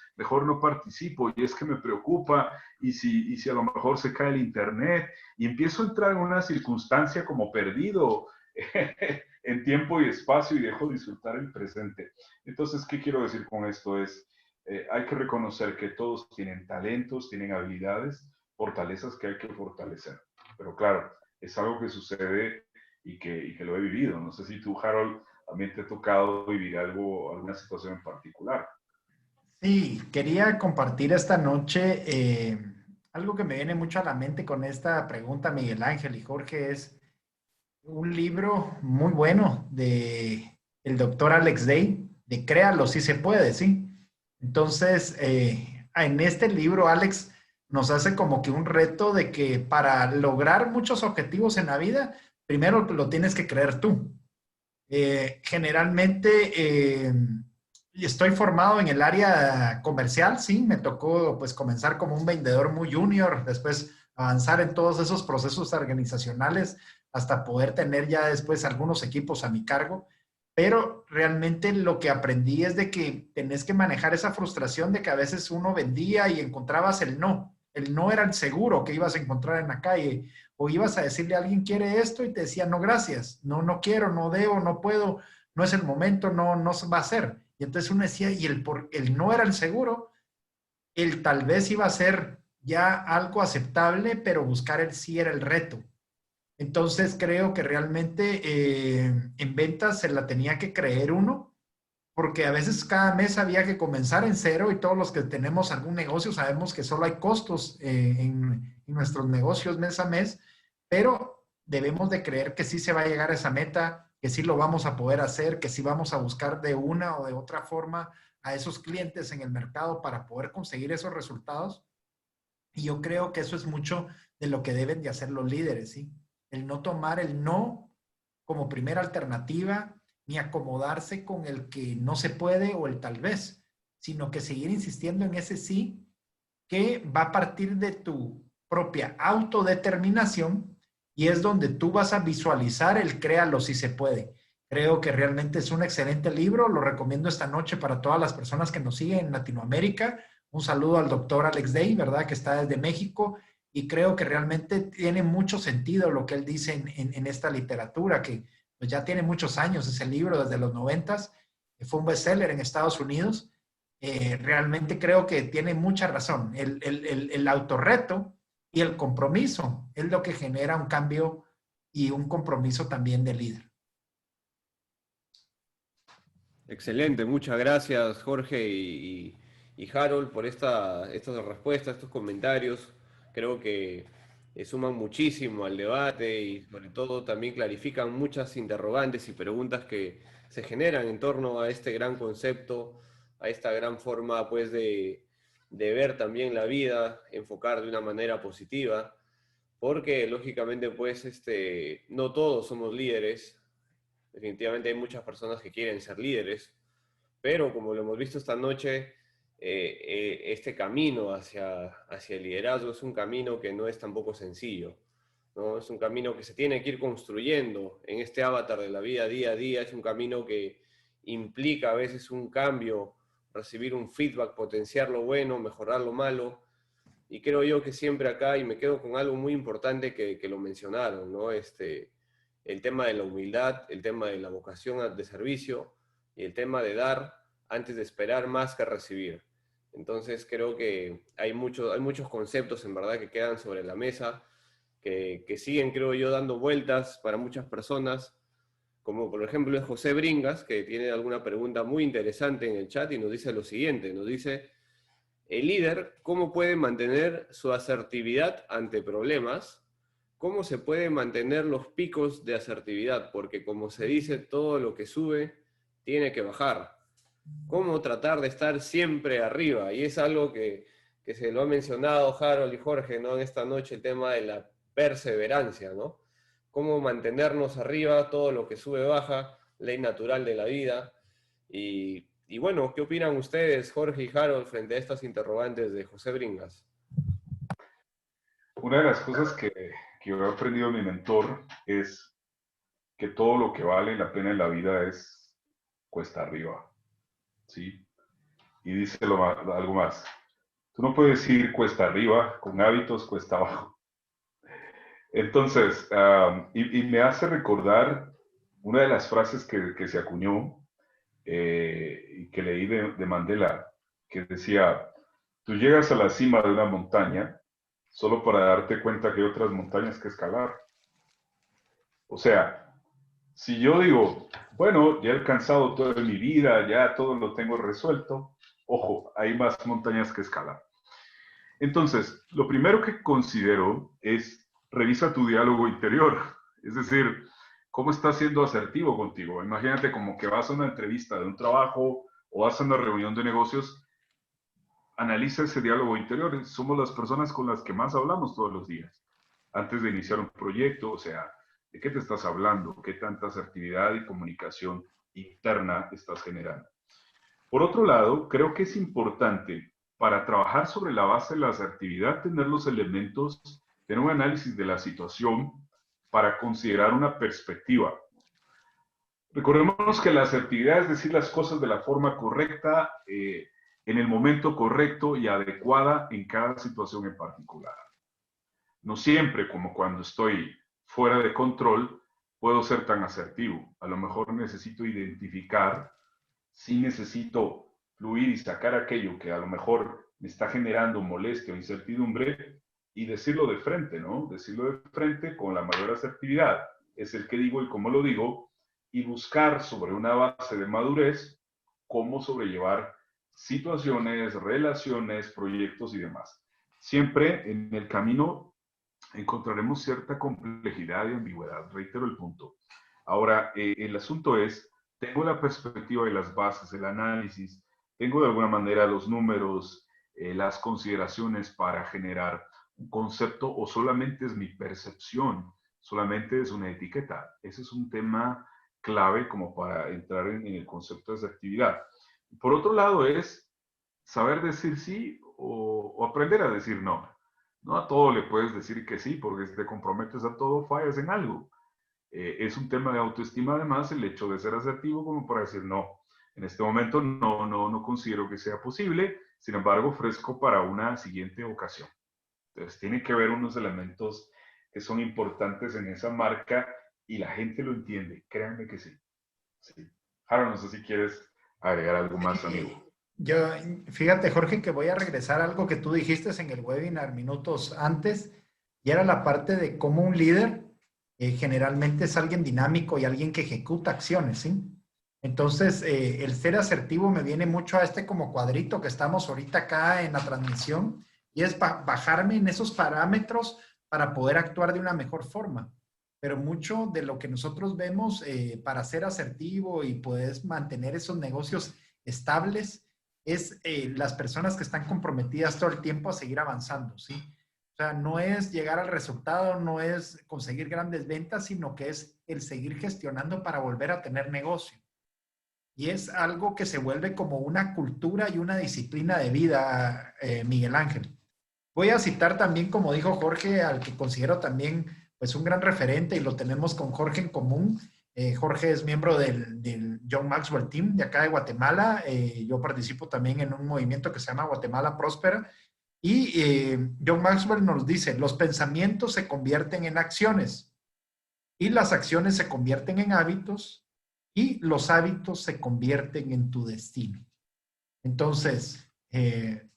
no participo y es que me preocupa y si a lo mejor se cae el internet y empiezo a entrar en una circunstancia como perdido en tiempo y espacio y dejo de disfrutar el presente. Entonces, ¿qué quiero decir con esto? Hay que reconocer que todos tienen talentos, tienen habilidades, fortalezas que hay que fortalecer. Pero claro, es algo que sucede y que lo he vivido. No sé si tú, Harold, también te ha tocado vivir alguna situación en particular. Sí, quería compartir esta noche algo que me viene mucho a la mente con esta pregunta, Miguel Ángel y Jorge, es un libro muy bueno de el doctor Alex Day, de Créalo si se puede, ¿sí? Entonces, en este libro, Alex nos hace como que un reto de que para lograr muchos objetivos en la vida, primero lo tienes que creer tú. Generalmente estoy formado en el área comercial, sí, me tocó pues comenzar como un vendedor muy junior, después avanzar en todos esos procesos organizacionales hasta poder tener ya después algunos equipos a mi cargo, pero realmente lo que aprendí es de que tenés que manejar esa frustración de que a veces uno vendía y encontrabas el no era el seguro que ibas a encontrar en la calle, o ibas a decirle a alguien quiere esto y te decía no gracias, no, no quiero, no debo, no puedo, no es el momento, no, no va a ser. Y entonces uno decía, y el no era el seguro, el tal vez iba a ser ya algo aceptable, pero buscar el sí era el reto. Entonces creo que realmente en ventas se la tenía que creer uno, porque a veces cada mes había que comenzar en cero y todos los que tenemos algún negocio sabemos que solo hay costos en nuestros negocios mes a mes, pero debemos de creer que sí se va a llegar a esa meta, que sí lo vamos a poder hacer, que sí vamos a buscar de una o de otra forma a esos clientes en el mercado para poder conseguir esos resultados. Y yo creo que eso es mucho de lo que deben de hacer los líderes, ¿sí? El no tomar el no como primera alternativa, ni acomodarse con el que no se puede o el tal vez, sino que seguir insistiendo en ese sí que va a partir de tu propia autodeterminación y es donde tú vas a visualizar el créalo si se puede. Creo que realmente es un excelente libro, lo recomiendo esta noche para todas las personas que nos siguen en Latinoamérica. Un saludo al doctor Alex Day, ¿verdad? Que está desde México y creo que realmente tiene mucho sentido lo que él dice en esta literatura, que pues ya tiene muchos años ese libro, desde los 90, fue un bestseller en Estados Unidos. Realmente creo que tiene mucha razón. El autorreto y el compromiso es lo que genera un cambio y un compromiso también de líder. Excelente, muchas gracias Jorge y Harold por estas respuestas, estos comentarios. Creo que suman muchísimo al debate y sobre todo también clarifican muchas interrogantes y preguntas que se generan en torno a este gran concepto, a esta gran forma pues de ver también la vida, enfocar de una manera positiva, porque lógicamente pues no todos somos líderes. Definitivamente hay muchas personas que quieren ser líderes, pero como lo hemos visto esta noche, este camino hacia el liderazgo es un camino que no es tampoco sencillo, ¿no? Es un camino que se tiene que ir construyendo en este avatar de la vida día a día, es un camino que implica a veces un cambio, recibir un feedback, potenciar lo bueno, mejorar lo malo, y creo yo que siempre acá, y me quedo con algo muy importante que lo mencionaron, ¿no? El tema de la humildad, el tema de la vocación de servicio y el tema de dar antes de esperar más que recibir. Entonces creo que hay muchos conceptos en verdad que quedan sobre la mesa, que siguen, creo yo, dando vueltas para muchas personas, como por ejemplo es José Bringas, que tiene alguna pregunta muy interesante en el chat y nos dice lo siguiente, nos dice: el líder, ¿cómo puede mantener su asertividad ante problemas? ¿Cómo se puede mantener los picos de asertividad? Porque como se dice, todo lo que sube tiene que bajar. ¿Cómo tratar de estar siempre arriba? Y es algo que se lo ha mencionado Harold y Jorge, ¿no? En esta noche, el tema de la perseverancia, ¿no? Cómo mantenernos arriba, todo lo que sube baja, ley natural de la vida. Y bueno, ¿qué opinan ustedes, Jorge y Harold, frente a estas interrogantes de José Bringas? Una de las cosas que yo he aprendido de mi mentor es que todo lo que vale la pena en la vida es cuesta arriba, ¿sí? Y dice algo más. Tú no puedes ir cuesta arriba con hábitos cuesta abajo. Entonces, y me hace recordar una de las frases que se acuñó y que leí de Mandela, que decía: tú llegas a la cima de una montaña solo para darte cuenta que hay otras montañas que escalar. O sea, si yo digo, bueno, ya he alcanzado toda mi vida, ya todo lo tengo resuelto, ojo, hay más montañas que escalar. Entonces, lo primero que considero es revisa tu diálogo interior, es decir, cómo estás siendo asertivo contigo. Imagínate como que vas a una entrevista de un trabajo o vas a una reunión de negocios, analiza ese diálogo interior. Somos las personas con las que más hablamos todos los días. Antes de iniciar un proyecto, o sea, ¿de qué te estás hablando? ¿Qué tanta asertividad y comunicación interna estás generando? Por otro lado, creo que es importante para trabajar sobre la base de la asertividad tener los elementos, tener un análisis de la situación para considerar una perspectiva. Recordemos que la asertividad es decir las cosas de la forma correcta, en el momento correcto y adecuada en cada situación en particular. No siempre, como cuando estoy fuera de control, puedo ser tan asertivo. A lo mejor necesito identificar si necesito fluir y sacar aquello que a lo mejor me está generando molestia o incertidumbre y decirlo de frente, ¿no? Decirlo de frente con la mayor asertividad. Es el que digo y cómo lo digo, y buscar sobre una base de madurez cómo sobrellevar situaciones, relaciones, proyectos y demás. Siempre en el camino encontraremos cierta complejidad y ambigüedad, reitero el punto. Ahora, el asunto es, tengo la perspectiva y las bases, el análisis, tengo de alguna manera los números, las consideraciones para generar un concepto o solamente es mi percepción, solamente es una etiqueta. Ese es un tema clave como para entrar en el concepto de asertividad. Por otro lado es saber decir sí o aprender a decir no. No a todo le puedes decir que sí, porque si te comprometes a todo, fallas en algo. Es un tema de autoestima además el hecho de ser asertivo como para decir no. En este momento no considero que sea posible, sin embargo ofrezco para una siguiente ocasión. Entonces tiene que haber unos elementos que son importantes en esa marca y la gente lo entiende, créanme que sí. Sí. Harold, no sé si quieres agregar algo más, amigo. Yo, fíjate, Jorge, que voy a regresar a algo que tú dijiste en el webinar minutos antes, y era la parte de cómo un líder generalmente es alguien dinámico y alguien que ejecuta acciones, ¿sí? Entonces, el ser asertivo me viene mucho a este como cuadrito que estamos ahorita acá en la transmisión, y es bajarme en esos parámetros para poder actuar de una mejor forma. Pero mucho de lo que nosotros vemos para ser asertivo y poder mantener esos negocios estables es las personas que están comprometidas todo el tiempo a seguir avanzando, ¿sí? O sea, no es llegar al resultado, no es conseguir grandes ventas, sino que es el seguir gestionando para volver a tener negocio. y es algo que se vuelve como una cultura y una disciplina de vida, Miguel Ángel. Voy a citar también, como dijo Jorge, al que considero también pues un gran referente y lo tenemos con Jorge en común. Jorge es miembro del John Maxwell Team de acá de Guatemala. Yo participo también en un movimiento que se llama Guatemala Próspera. Y John Maxwell nos dice, los pensamientos se convierten en acciones y las acciones se convierten en hábitos y los hábitos se convierten en tu destino. Entonces,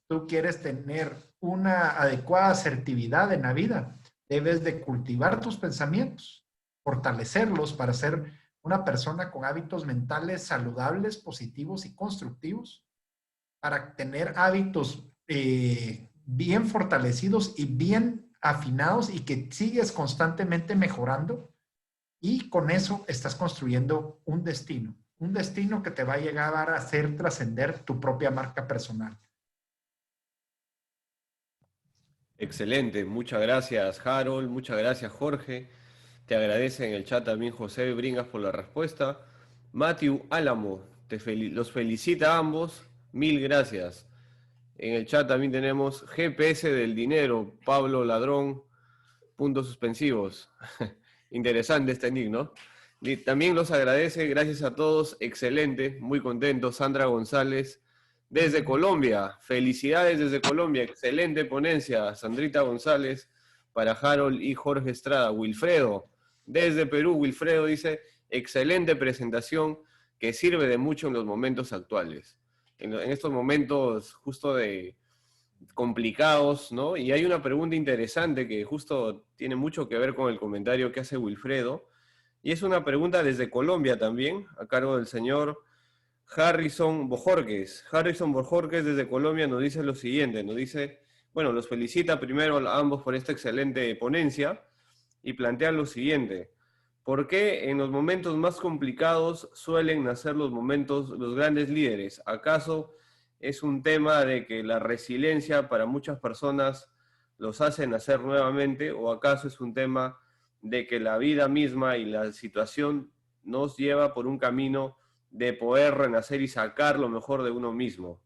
tú quieres tener una adecuada asertividad en la vida, debes de cultivar tus pensamientos, fortalecerlos para ser una persona con hábitos mentales saludables, positivos y constructivos, para tener hábitos bien fortalecidos y bien afinados y que sigues constantemente mejorando, y con eso estás construyendo un destino que te va a llegar a hacer trascender tu propia marca personal. Excelente, muchas gracias Harold, muchas gracias Jorge. Te agradece en el chat también José Bringas por la respuesta. Matthew Álamo, los felicita a ambos, mil gracias. En el chat también tenemos GPS del dinero, Pablo Ladrón, puntos suspensivos. Interesante este nick, ¿no? Y también los agradece, gracias a todos, excelente, muy contento. Sandra González, desde Colombia, felicidades desde Colombia, excelente ponencia. Sandrita González, para Harold y Jorge Estrada. Wilfredo, desde Perú, Wilfredo dice, excelente presentación que sirve de mucho en los momentos actuales. En estos momentos justo de complicados, ¿no? Y hay una pregunta interesante que justo tiene mucho que ver con el comentario que hace Wilfredo, y es una pregunta desde Colombia también, a cargo del señor Harrison Bojorquez. Harrison Bojorquez desde Colombia nos dice lo siguiente, nos dice, bueno, los felicita primero a ambos por esta excelente ponencia y plantea lo siguiente: ¿por qué en los momentos más complicados suelen nacer los grandes líderes? ¿Acaso es un tema de que la resiliencia para muchas personas los hace nacer nuevamente, o acaso es un tema de que la vida misma y la situación nos lleva por un camino de poder renacer y sacar lo mejor de uno mismo?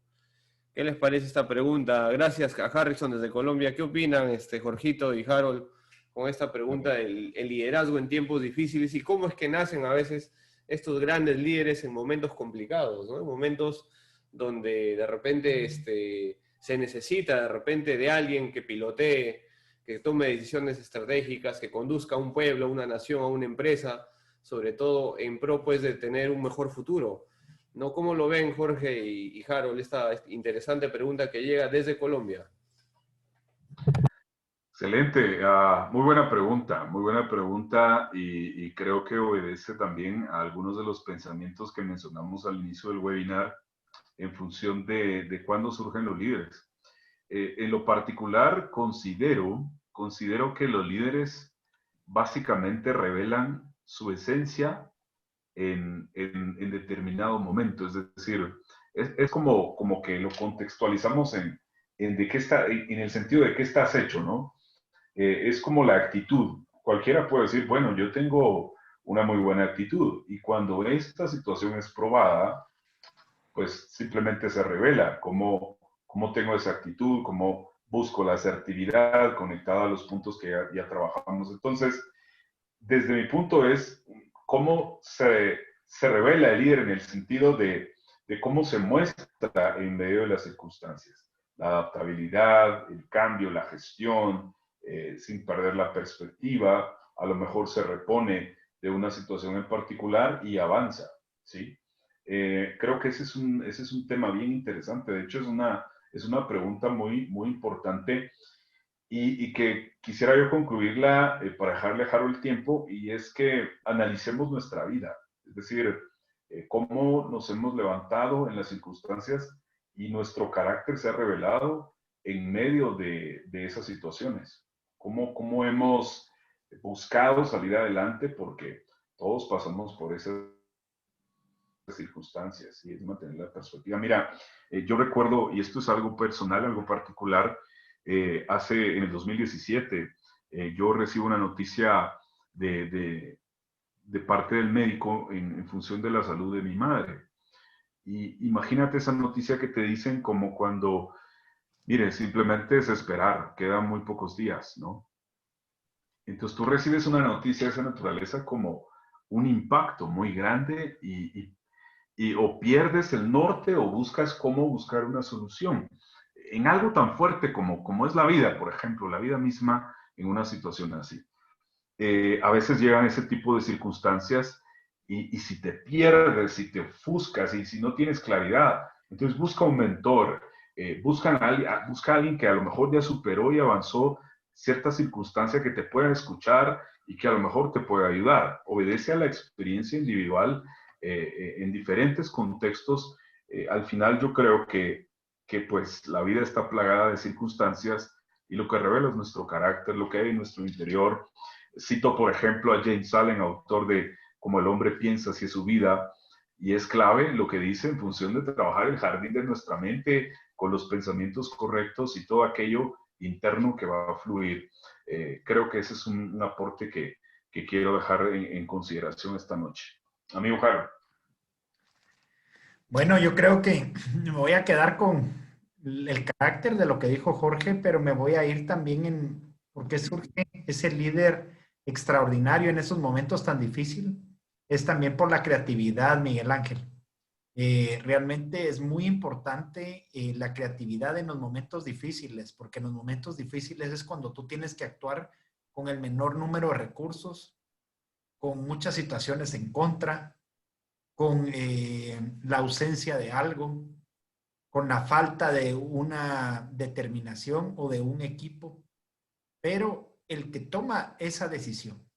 ¿Qué les parece esta pregunta? Gracias a Harrison desde Colombia. ¿Qué opinan, Jorgito y Harold, con esta pregunta del el liderazgo en tiempos difíciles y cómo es que nacen a veces estos grandes líderes en momentos complicados, ¿no? En momentos donde de repente se necesita de repente de alguien que pilotee, que tome decisiones estratégicas, que conduzca a un pueblo, a una nación, a una empresa, sobre todo en pro pues, de tener un mejor futuro, ¿no? ¿Cómo lo ven Jorge y Harold, esta interesante pregunta que llega desde Colombia? Excelente, muy buena pregunta y creo que obedece también a algunos de los pensamientos que mencionamos al inicio del webinar en función de cuándo surgen los líderes. En lo particular, considero que los líderes básicamente revelan su esencia en determinado momento. Es decir, es como que lo contextualizamos en de qué está, en el sentido de qué estás hecho, ¿no? Es como la actitud. Cualquiera puede decir, bueno, yo tengo una muy buena actitud, y cuando esta situación es probada, pues simplemente se revela cómo tengo esa actitud, cómo busco la asertividad conectada a los puntos que ya trabajamos. Entonces, desde mi punto es cómo se revela el líder en el sentido de cómo se muestra en medio de las circunstancias. La adaptabilidad, el cambio, la gestión, sin perder la perspectiva, a lo mejor se repone de una situación en particular y avanza, ¿sí? Creo que ese es un tema bien interesante. De hecho, es una pregunta muy, muy importante y que quisiera yo concluirla para dejarle a Harold el tiempo, y es que analicemos nuestra vida. Es decir, cómo nos hemos levantado en las circunstancias y nuestro carácter se ha revelado en medio de esas situaciones. Cómo hemos buscado salir adelante, porque todos pasamos por esas circunstancias, y es mantener la perspectiva. Mira, yo recuerdo, y esto es algo personal, algo particular, en el 2017, yo recibo una noticia de parte del médico en función de la salud de mi madre. Y imagínate esa noticia que te dicen como cuando, mire, simplemente es esperar, quedan muy pocos días, ¿no? Entonces tú recibes una noticia de esa naturaleza como un impacto muy grande y o pierdes el norte o buscas cómo buscar una solución. En algo tan fuerte como es la vida, por ejemplo, la vida misma en una situación así. A veces llegan ese tipo de circunstancias y si te pierdes, si te ofuscas y si no tienes claridad, entonces busca un mentor, busca a alguien que a lo mejor ya superó y avanzó cierta circunstancia que te pueda escuchar y que a lo mejor te pueda ayudar. Obedece a la experiencia individual en diferentes contextos. Al final yo creo que pues la vida está plagada de circunstancias y lo que revela es nuestro carácter, lo que hay en nuestro interior. Cito, por ejemplo, a James Allen, autor de Cómo el hombre piensa hacia su vida, y es clave lo que dice en función de trabajar el jardín de nuestra mente con los pensamientos correctos y todo aquello interno que va a fluir. Creo que ese es un aporte que quiero dejar en consideración esta noche. Amigo Jaro. Bueno, yo creo que me voy a quedar con el carácter de lo que dijo Jorge, pero me voy a ir también en por qué surge ese líder extraordinario en esos momentos tan difíciles. Es también por la creatividad, Miguel Ángel. Realmente es muy importante la creatividad en los momentos difíciles, porque en los momentos difíciles es cuando tú tienes que actuar con el menor número de recursos, con muchas situaciones en contra, con la ausencia de algo, con la falta de una determinación o de un equipo, pero el que toma esa decisión,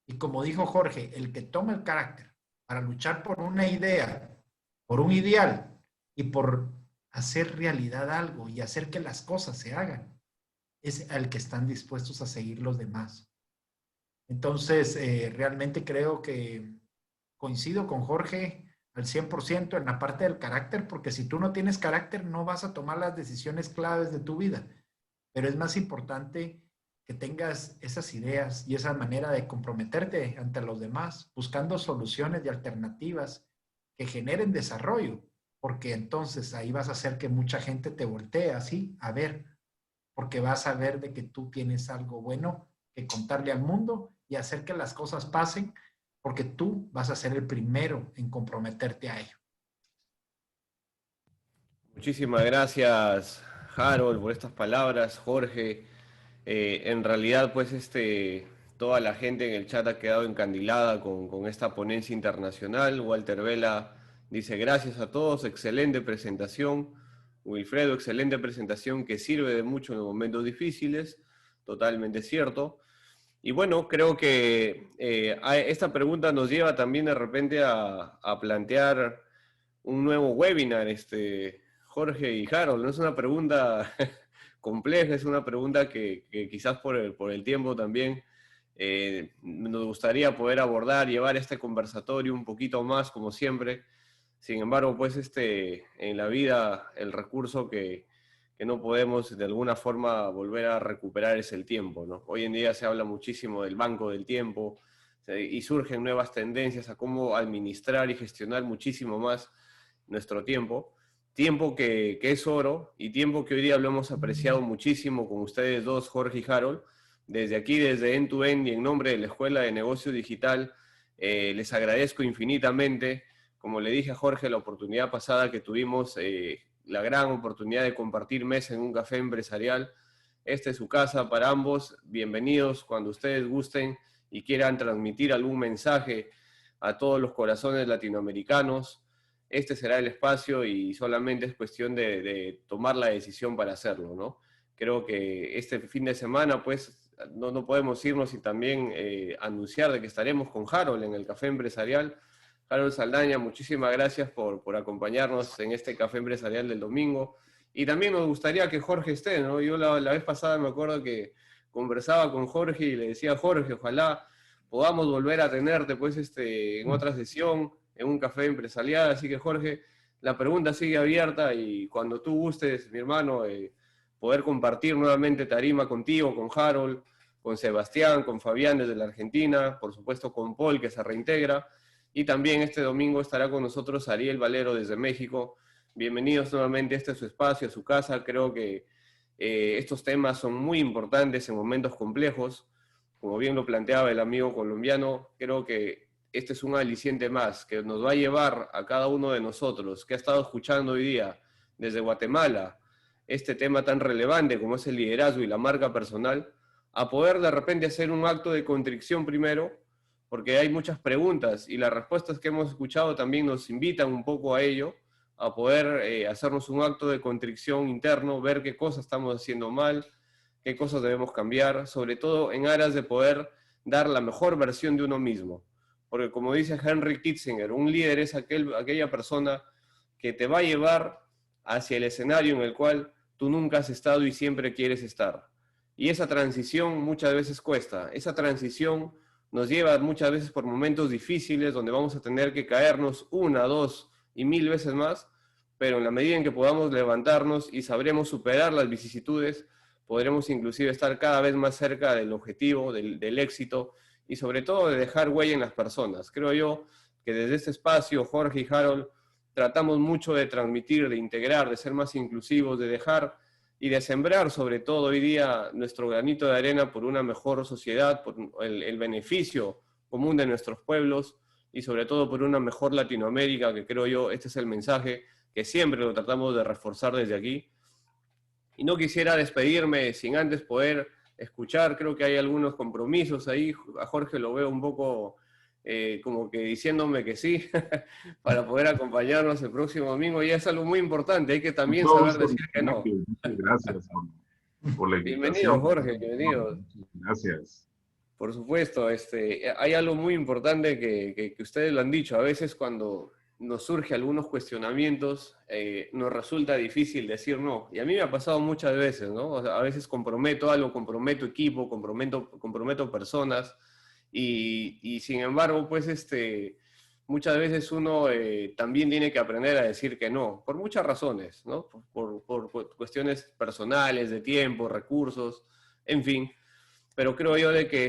y como dijo Jorge, el que toma el carácter para luchar por una idea, por un ideal y por hacer realidad algo y hacer que las cosas se hagan, es al que están dispuestos a seguir los demás. Entonces, realmente creo que coincido con Jorge al 100% en la parte del carácter, porque si tú no tienes carácter, no vas a tomar las decisiones claves de tu vida. Pero es más importante que tengas esas ideas y esa manera de comprometerte ante los demás, buscando soluciones y alternativas que generen desarrollo, porque entonces ahí vas a hacer que mucha gente te voltee así a ver, porque vas a ver de que tú tienes algo bueno que contarle al mundo y hacer que las cosas pasen, porque tú vas a ser el primero en comprometerte a ello. Muchísimas gracias, Harold, por estas palabras, Jorge. En realidad, pues, toda la gente en el chat ha quedado encandilada con esta ponencia internacional. Walter Vela dice, gracias a todos, excelente presentación. Wilfredo, excelente presentación que sirve de mucho en los momentos difíciles. Totalmente cierto. Y bueno, creo que esta pregunta nos lleva también de repente a plantear un nuevo webinar, Jorge y Harold. No es una pregunta compleja, es una pregunta que quizás por el tiempo también nos gustaría poder abordar, llevar este conversatorio un poquito más, como siempre. Sin embargo, pues en la vida el recurso que no podemos de alguna forma volver a recuperar es el tiempo, ¿no? Hoy en día se habla muchísimo del banco del tiempo y surgen nuevas tendencias a cómo administrar y gestionar muchísimo más nuestro tiempo. Tiempo que es oro y tiempo que hoy día lo hemos apreciado muchísimo con ustedes dos, Jorge y Harold. Desde aquí, desde End2End y en nombre de la Escuela de Negocio Digital, les agradezco infinitamente. Como le dije a Jorge la oportunidad pasada que tuvimos, la gran oportunidad de compartir mesa en un café empresarial. Esta es su casa para ambos. Bienvenidos cuando ustedes gusten y quieran transmitir algún mensaje a todos los corazones latinoamericanos. Este será el espacio y solamente es cuestión de tomar la decisión para hacerlo, ¿no? Creo que este fin de semana, pues, no podemos irnos y también anunciar de que estaremos con Harold en el Café Empresarial. Harold Saldaña, muchísimas gracias por acompañarnos en este Café Empresarial del domingo. Y también nos gustaría que Jorge esté, ¿no? Yo la vez pasada me acuerdo que conversaba con Jorge y le decía, Jorge, ojalá podamos volver a tenerte, pues, en otra sesión, en un café empresarial. Así que, Jorge, la pregunta sigue abierta y cuando tú gustes, mi hermano, poder compartir nuevamente tarima contigo, con Harold, con Sebastián, con Fabián desde la Argentina, por supuesto con Paul, que se reintegra. Y también este domingo estará con nosotros Ariel Valero desde México. Bienvenidos nuevamente a este su espacio, a su casa. Creo que estos temas son muy importantes en momentos complejos. Como bien lo planteaba el amigo colombiano, creo que este es un aliciente más que nos va a llevar a cada uno de nosotros que ha estado escuchando hoy día desde Guatemala este tema tan relevante como es el liderazgo y la marca personal, a poder de repente hacer un acto de contrición primero, porque hay muchas preguntas y las respuestas que hemos escuchado también nos invitan un poco a ello, a poder hacernos un acto de contrición interno, ver qué cosas estamos haciendo mal, qué cosas debemos cambiar, sobre todo en aras de poder dar la mejor versión de uno mismo. Porque como dice Henry Kissinger, un líder es aquella persona que te va a llevar hacia el escenario en el cual tú nunca has estado y siempre quieres estar. Y esa transición muchas veces cuesta. Esa transición nos lleva muchas veces por momentos difíciles donde vamos a tener que caernos 1, 2 y 1000 veces más, pero en la medida en que podamos levantarnos y sabremos superar las vicisitudes, podremos inclusive estar cada vez más cerca del objetivo, del éxito y sobre todo de dejar huella en las personas. Creo yo que desde este espacio, Jorge y Harold, tratamos mucho de transmitir, de integrar, de ser más inclusivos, de dejar y de sembrar sobre todo hoy día nuestro granito de arena por una mejor sociedad, por el beneficio común de nuestros pueblos y sobre todo por una mejor Latinoamérica, que creo yo este es el mensaje que siempre lo tratamos de reforzar desde aquí. Y no quisiera despedirme sin antes poder escuchar, creo que hay algunos compromisos ahí, a Jorge lo veo un poco como que diciéndome que sí, para poder acompañarnos el próximo domingo, y es algo muy importante, hay que también saber decir que no. Muchas gracias por la invitación. Bienvenido, Jorge, bienvenido. Gracias. Por supuesto, hay algo muy importante que ustedes lo han dicho, a veces cuando nos surge algunos cuestionamientos, nos resulta difícil decir no. Y a mí me ha pasado muchas veces, ¿no? O sea, a veces comprometo algo, comprometo equipo, comprometo personas, y sin embargo, pues muchas veces uno también tiene que aprender a decir que no, por muchas razones, ¿no? Por cuestiones personales, de tiempo, recursos, en fin. Pero creo yo de que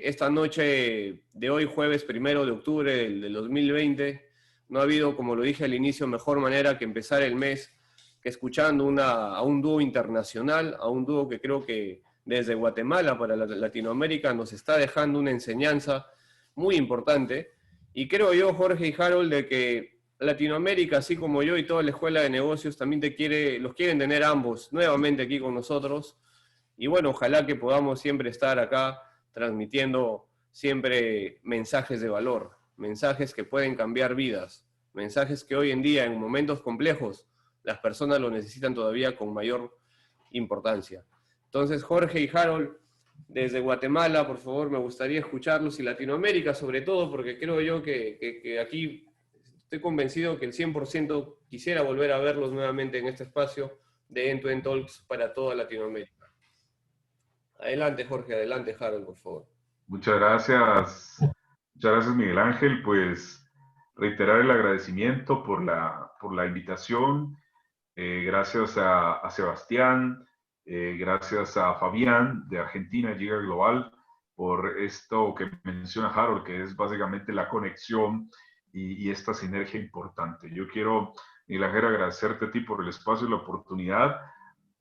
esta noche de hoy, jueves 1 de octubre del 2020, no ha habido, como lo dije al inicio, mejor manera que empezar el mes que escuchando a un dúo internacional, a un dúo que creo que desde Guatemala para Latinoamérica nos está dejando una enseñanza muy importante. Y creo yo, Jorge y Harold, de que Latinoamérica, así como yo y toda la escuela de negocios, también los quieren tener ambos nuevamente aquí con nosotros. Y bueno, ojalá que podamos siempre estar acá transmitiendo siempre mensajes de valor, mensajes que pueden cambiar vidas, mensajes que hoy en día, en momentos complejos, las personas lo necesitan todavía con mayor importancia. Entonces, Jorge y Harold, desde Guatemala, por favor, me gustaría escucharlos, y Latinoamérica sobre todo, porque creo yo que aquí estoy convencido que el 100% quisiera volver a verlos nuevamente en este espacio de End-to-End Talks para toda Latinoamérica. Adelante, Jorge, adelante, Harold, por favor. Muchas gracias, Miguel Ángel. Pues reiterar el agradecimiento por la invitación. Gracias a Sebastián, gracias a Fabián de Argentina, Giga Global, por esto que menciona Harold, que es básicamente la conexión y esta sinergia importante. Yo quiero, Miguel Ángel, agradecerte a ti por el espacio y la oportunidad.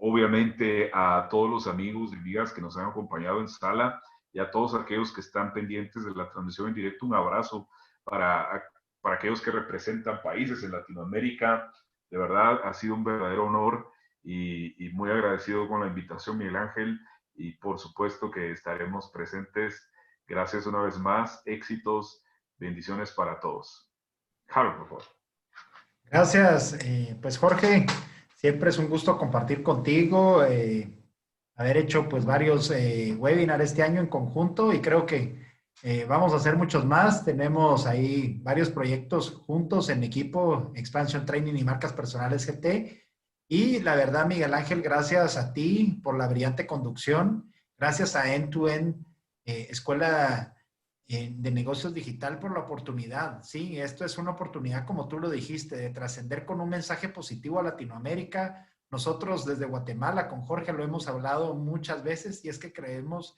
Obviamente a todos los amigos y amigas que nos han acompañado en sala y a todos aquellos que están pendientes de la transmisión en directo, un abrazo para aquellos que representan países en Latinoamérica. De verdad, ha sido un verdadero honor y muy agradecido con la invitación, Miguel Ángel, y por supuesto que estaremos presentes. Gracias una vez más, éxitos, bendiciones para todos. Harold, por favor. Gracias, pues Jorge, siempre es un gusto compartir contigo, haber hecho pues varios webinars este año en conjunto, y creo que vamos a hacer muchos más. Tenemos ahí varios proyectos juntos en equipo, Expansion Training y Marcas Personales GT. Y la verdad, Miguel Ángel, gracias a ti por la brillante conducción. Gracias a End-to-End Escuela de Negocios Digital por la oportunidad. Sí, esto es una oportunidad, como tú lo dijiste, de trascender con un mensaje positivo a Latinoamérica. Nosotros desde Guatemala, con Jorge, lo hemos hablado muchas veces, y es que creemos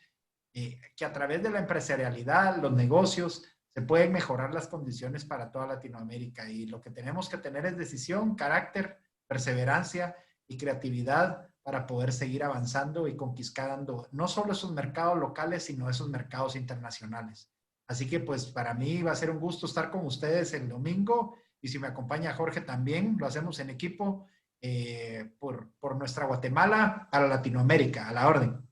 que a través de la empresarialidad, los negocios, se pueden mejorar las condiciones para toda Latinoamérica. Y lo que tenemos que tener es decisión, carácter, perseverancia y creatividad para poder seguir avanzando y conquistando no solo esos mercados locales, sino esos mercados internacionales. Así que pues para mí va a ser un gusto estar con ustedes el domingo, y si me acompaña Jorge también, lo hacemos en equipo por nuestra Guatemala para Latinoamérica, a la orden.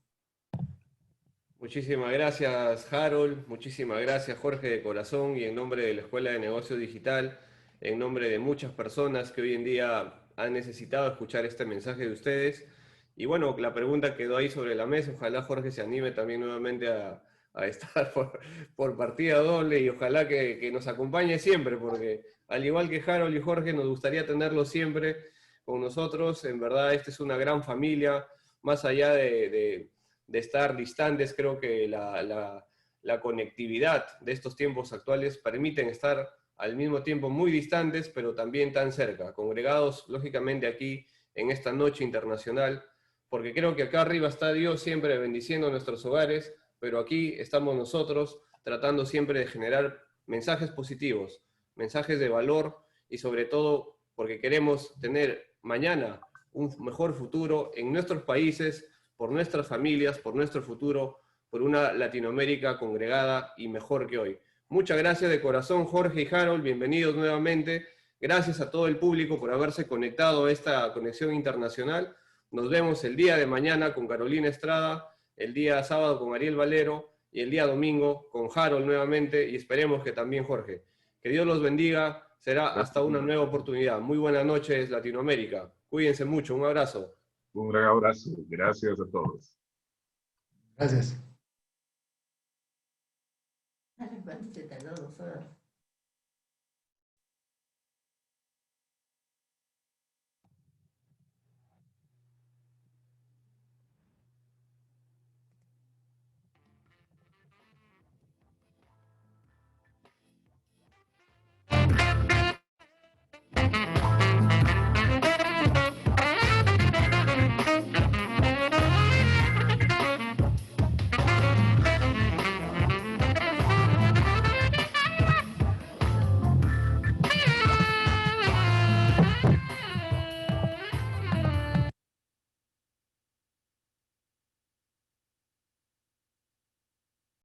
Muchísimas gracias, Harold. Muchísimas gracias, Jorge, de corazón, y en nombre de la Escuela de Negocio Digital, en nombre de muchas personas que hoy en día han necesitado escuchar este mensaje de ustedes. Y bueno, la pregunta quedó ahí sobre la mesa. Ojalá Jorge se anime también nuevamente a estar por partida doble, y ojalá que nos acompañe siempre, porque al igual que Harold y Jorge, nos gustaría tenerlo siempre con nosotros. En verdad, esta es una gran familia, más allá de estar distantes. Creo que la conectividad de estos tiempos actuales permiten estar al mismo tiempo muy distantes, pero también tan cerca, congregados lógicamente aquí en esta noche internacional, porque creo que acá arriba está Dios siempre bendiciendo nuestros hogares, pero aquí estamos nosotros tratando siempre de generar mensajes positivos, mensajes de valor, y sobre todo porque queremos tener mañana un mejor futuro en nuestros países, por nuestras familias, por nuestro futuro, por una Latinoamérica congregada y mejor que hoy. Muchas gracias de corazón, Jorge y Harold, bienvenidos nuevamente. Gracias a todo el público por haberse conectado a esta conexión internacional. Nos vemos el día de mañana con Carolina Estrada, el día sábado con Ariel Valero y el día domingo con Harold nuevamente, y esperemos que también Jorge. Que Dios los bendiga, será hasta una nueva oportunidad. Muy buenas noches, Latinoamérica. Cuídense mucho, un abrazo. Un gran abrazo. Gracias a todos. Gracias. ¿Cuánto se tardó? 2 horas.